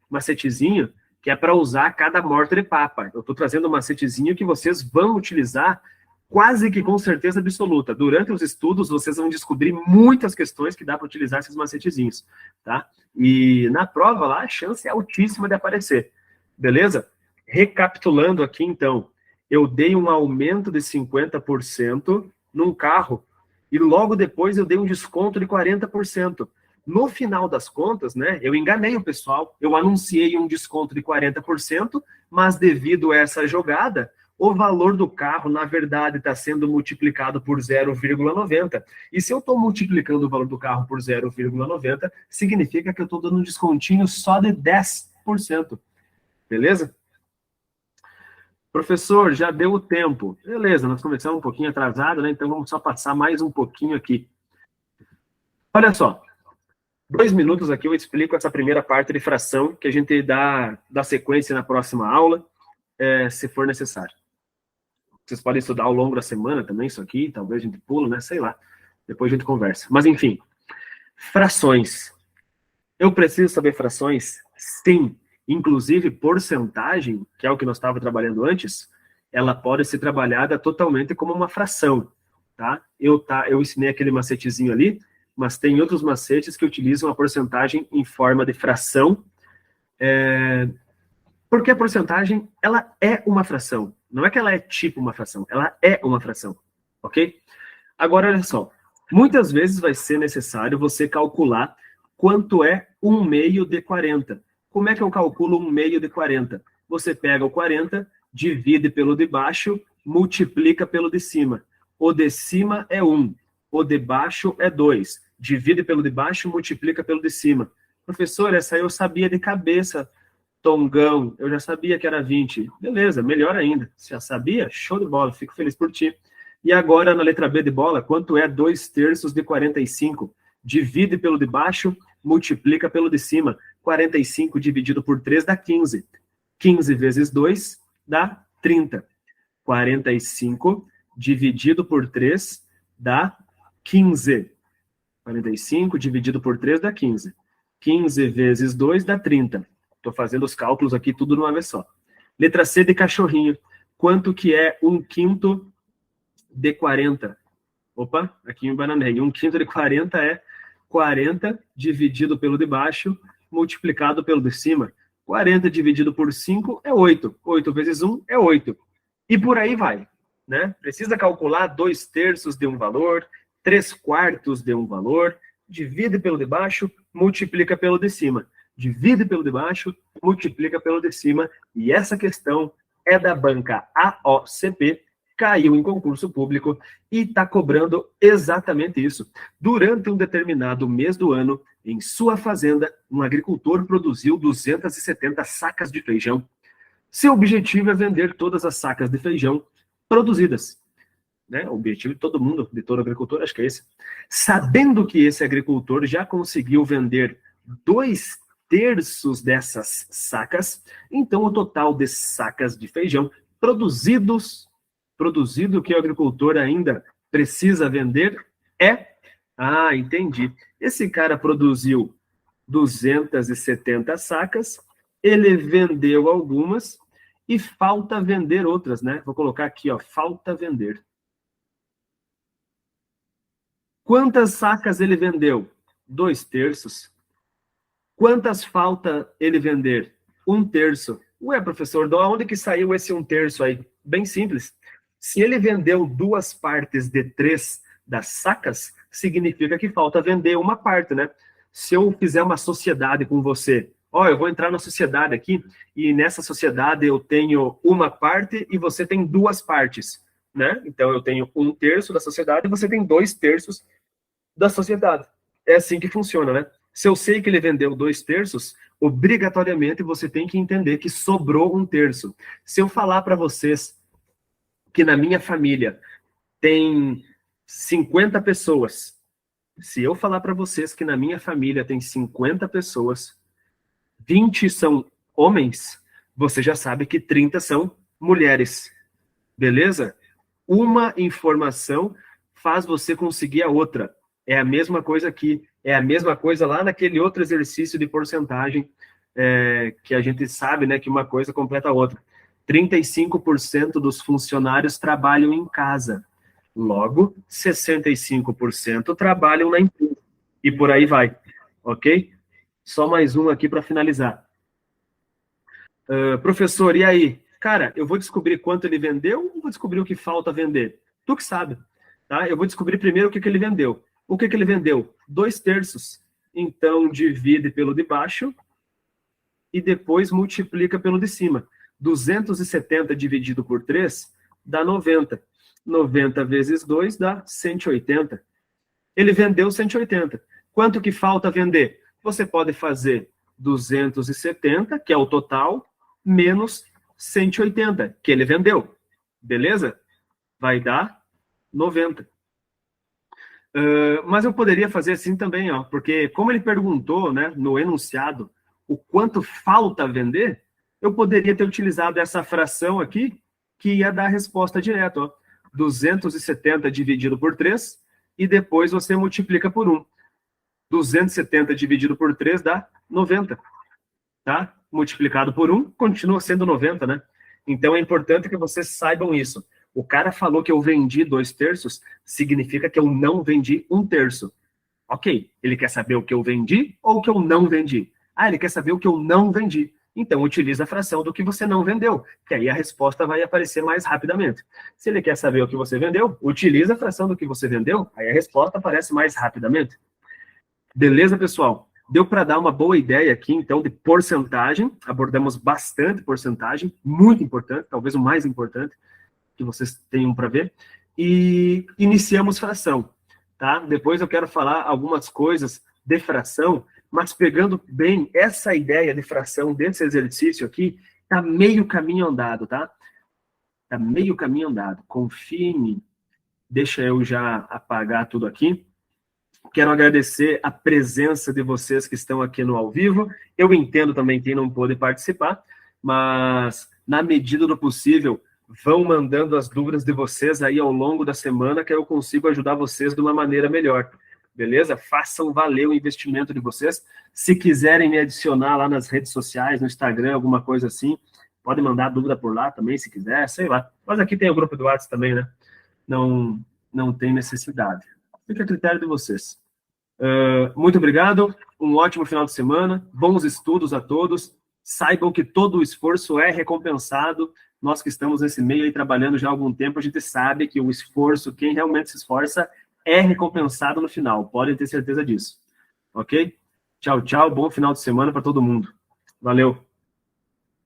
macetezinho, que é para usar cada morta de papa. Eu estou trazendo um macetezinho que vocês vão utilizar quase que com certeza absoluta. Durante os estudos, vocês vão descobrir muitas questões que dá para utilizar esses macetezinhos, tá? E na prova lá, a chance é altíssima de aparecer. Beleza? Recapitulando aqui, então, eu dei um aumento de 50% num carro e logo depois eu dei um desconto de 40%. No final das contas, né, eu enganei o pessoal, eu anunciei um desconto de 40%, mas devido a essa jogada, o valor do carro, na verdade, está sendo multiplicado por 0,90. E se eu estou multiplicando o valor do carro por 0,90, significa que eu estou dando um descontinho só de 10%. Beleza? Professor, já deu o tempo. Beleza, nós começamos um pouquinho atrasado, né? Então vamos só passar mais um pouquinho aqui. Olha só. 2 minutos aqui eu explico essa primeira parte de fração, que a gente dá sequência na próxima aula, se for necessário. Vocês podem estudar ao longo da semana também isso aqui, talvez a gente pula, né? Sei lá. Depois a gente conversa. Mas enfim, frações. Eu preciso saber frações? Sim. Inclusive, porcentagem, que é o que nós estávamos trabalhando antes, ela pode ser trabalhada totalmente como uma fração, tá? Eu ensinei aquele macetezinho ali, mas tem outros macetes que utilizam a porcentagem em forma de fração, porque a porcentagem, ela é uma fração. Não é que ela é tipo uma fração, ela é uma fração, ok? Agora, olha só, muitas vezes vai ser necessário você calcular quanto é 1/2 de 40. Como é que eu calculo 1/2 de 40? Você pega o 40, divide pelo de baixo, multiplica pelo de cima. O de cima é 1, o de baixo é 2. Divide pelo de baixo, multiplica pelo de cima. Professor, essa aí eu sabia de cabeça. Tongão, eu já sabia que era 20. Beleza, melhor ainda. Você já sabia? Show de bola, fico feliz por ti. E agora, na letra B de bola, quanto é 2/3 de 45? Divide pelo de baixo, multiplica pelo de cima. 45 dividido por 3 dá 15. 15 vezes 2 dá 30. 45 dividido por 3 dá 15. 45 dividido por 3 dá 15. 15 vezes 2 dá 30. Estou fazendo os cálculos aqui tudo numa vez só. Letra C de cachorrinho. Quanto que é 1/5 de 40? Opa, aqui em bananei. 1/5 de 40 é 40 dividido pelo de baixo, multiplicado pelo de cima. 40 dividido por 5 é 8. 8 vezes 1 é 8. E por aí vai, né? Precisa calcular 2/3 de um valor, 3/4 de um valor, divide pelo de baixo, multiplica pelo de cima. Divide pelo de baixo, multiplica pelo de cima. E essa questão é da banca AOCP, caiu em concurso público e está cobrando exatamente isso. Durante um determinado mês do ano, em sua fazenda, um agricultor produziu 270 sacas de feijão. Seu objetivo é vender todas as sacas de feijão produzidas. né? O objetivo de todo mundo, de todo agricultor, acho que é esse. Sabendo que esse agricultor já conseguiu vender 2/3 dessas sacas, então o total de sacas de feijão produzido que o agricultor ainda precisa vender é... Ah, entendi. Esse cara produziu 270 sacas, ele vendeu algumas e falta vender outras, né? Vou colocar aqui, ó, falta vender. Quantas sacas ele vendeu? 2/3. Quantas falta ele vender? 1/3. Ué, professor, de onde que saiu esse 1/3 aí? Bem simples. Se ele vendeu 2/3 das sacas, significa que falta vender uma parte, né? Se eu fizer uma sociedade com você, ó, eu vou entrar na sociedade aqui, e nessa sociedade eu tenho uma parte e você tem 2 partes, né? Então eu tenho 1/3 da sociedade e você tem 2/3 da sociedade. É assim que funciona, né? Se eu sei que ele vendeu 2/3, obrigatoriamente você tem que entender que sobrou 1/3. Se eu falar para vocês que na minha família tem 50 pessoas, se eu falar para vocês que na minha família tem 50 pessoas, 20 são homens, você já sabe que 30 são mulheres. Beleza? Uma informação faz você conseguir a outra. É a mesma coisa aqui. É a mesma coisa lá naquele outro exercício de porcentagem, que a gente sabe, né, que uma coisa completa a outra. 35% dos funcionários trabalham em casa. Logo, 65% trabalham na empresa. E por aí vai. Ok? Só mais um aqui para finalizar. Professor, e aí? Cara, eu vou descobrir quanto ele vendeu ou vou descobrir o que falta vender? Tu que sabe. Tá? Eu vou descobrir primeiro o que ele vendeu. O que ele vendeu? 2/3. Então, divide pelo de baixo e depois multiplica pelo de cima. 270 dividido por 3 dá 90. 90 vezes 2 dá 180. Ele vendeu 180. Quanto que falta vender? Você pode fazer 270, que é o total, menos 180, que ele vendeu. Beleza? Vai dar 90. Mas eu poderia fazer assim também, ó, porque como ele perguntou, né, no enunciado, o quanto falta vender, eu poderia ter utilizado essa fração aqui, que ia dar a resposta direta, ó. 270 dividido por 3, e depois você multiplica por 1. 270 dividido por 3 dá 90. Tá? Multiplicado por 1, continua sendo 90, né? Então é importante que vocês saibam isso. O cara falou que eu vendi 2/3, significa que eu não vendi 1/3. Ok, ele quer saber o que eu vendi ou o que eu não vendi? Ah, ele quer saber o que eu não vendi. Então, utiliza a fração do que você não vendeu, que aí a resposta vai aparecer mais rapidamente. Se ele quer saber o que você vendeu, utiliza a fração do que você vendeu, aí a resposta aparece mais rapidamente. Beleza, pessoal? Deu para dar uma boa ideia aqui, então, de porcentagem. Abordamos bastante porcentagem, muito importante, talvez o mais importante que vocês tenham para ver. E iniciamos fração, tá? Depois eu quero falar algumas coisas de fração, mas pegando bem essa ideia de fração desse exercício aqui, tá meio caminho andado, tá? Tá meio caminho andado. Confie em mim. Deixa eu já apagar tudo aqui. Quero agradecer a presença de vocês que estão aqui no ao vivo. Eu entendo também quem não pôde participar, mas na medida do possível, vão mandando as dúvidas de vocês aí ao longo da semana, que eu consigo ajudar vocês de uma maneira melhor. Beleza? Façam valer o investimento de vocês. Se quiserem me adicionar lá nas redes sociais, no Instagram, alguma coisa assim, pode mandar dúvida por lá também, se quiser, sei lá. Mas aqui tem o grupo do WhatsApp também, né? Não tem necessidade. Fica a critério de vocês. Muito obrigado, um ótimo final de semana, bons estudos a todos, saibam que todo o esforço é recompensado. Nós que estamos nesse meio aí trabalhando já há algum tempo, a gente sabe que o esforço, quem realmente se esforça, é recompensado no final, podem ter certeza disso. Ok? Tchau, tchau, bom final de semana para todo mundo. Valeu!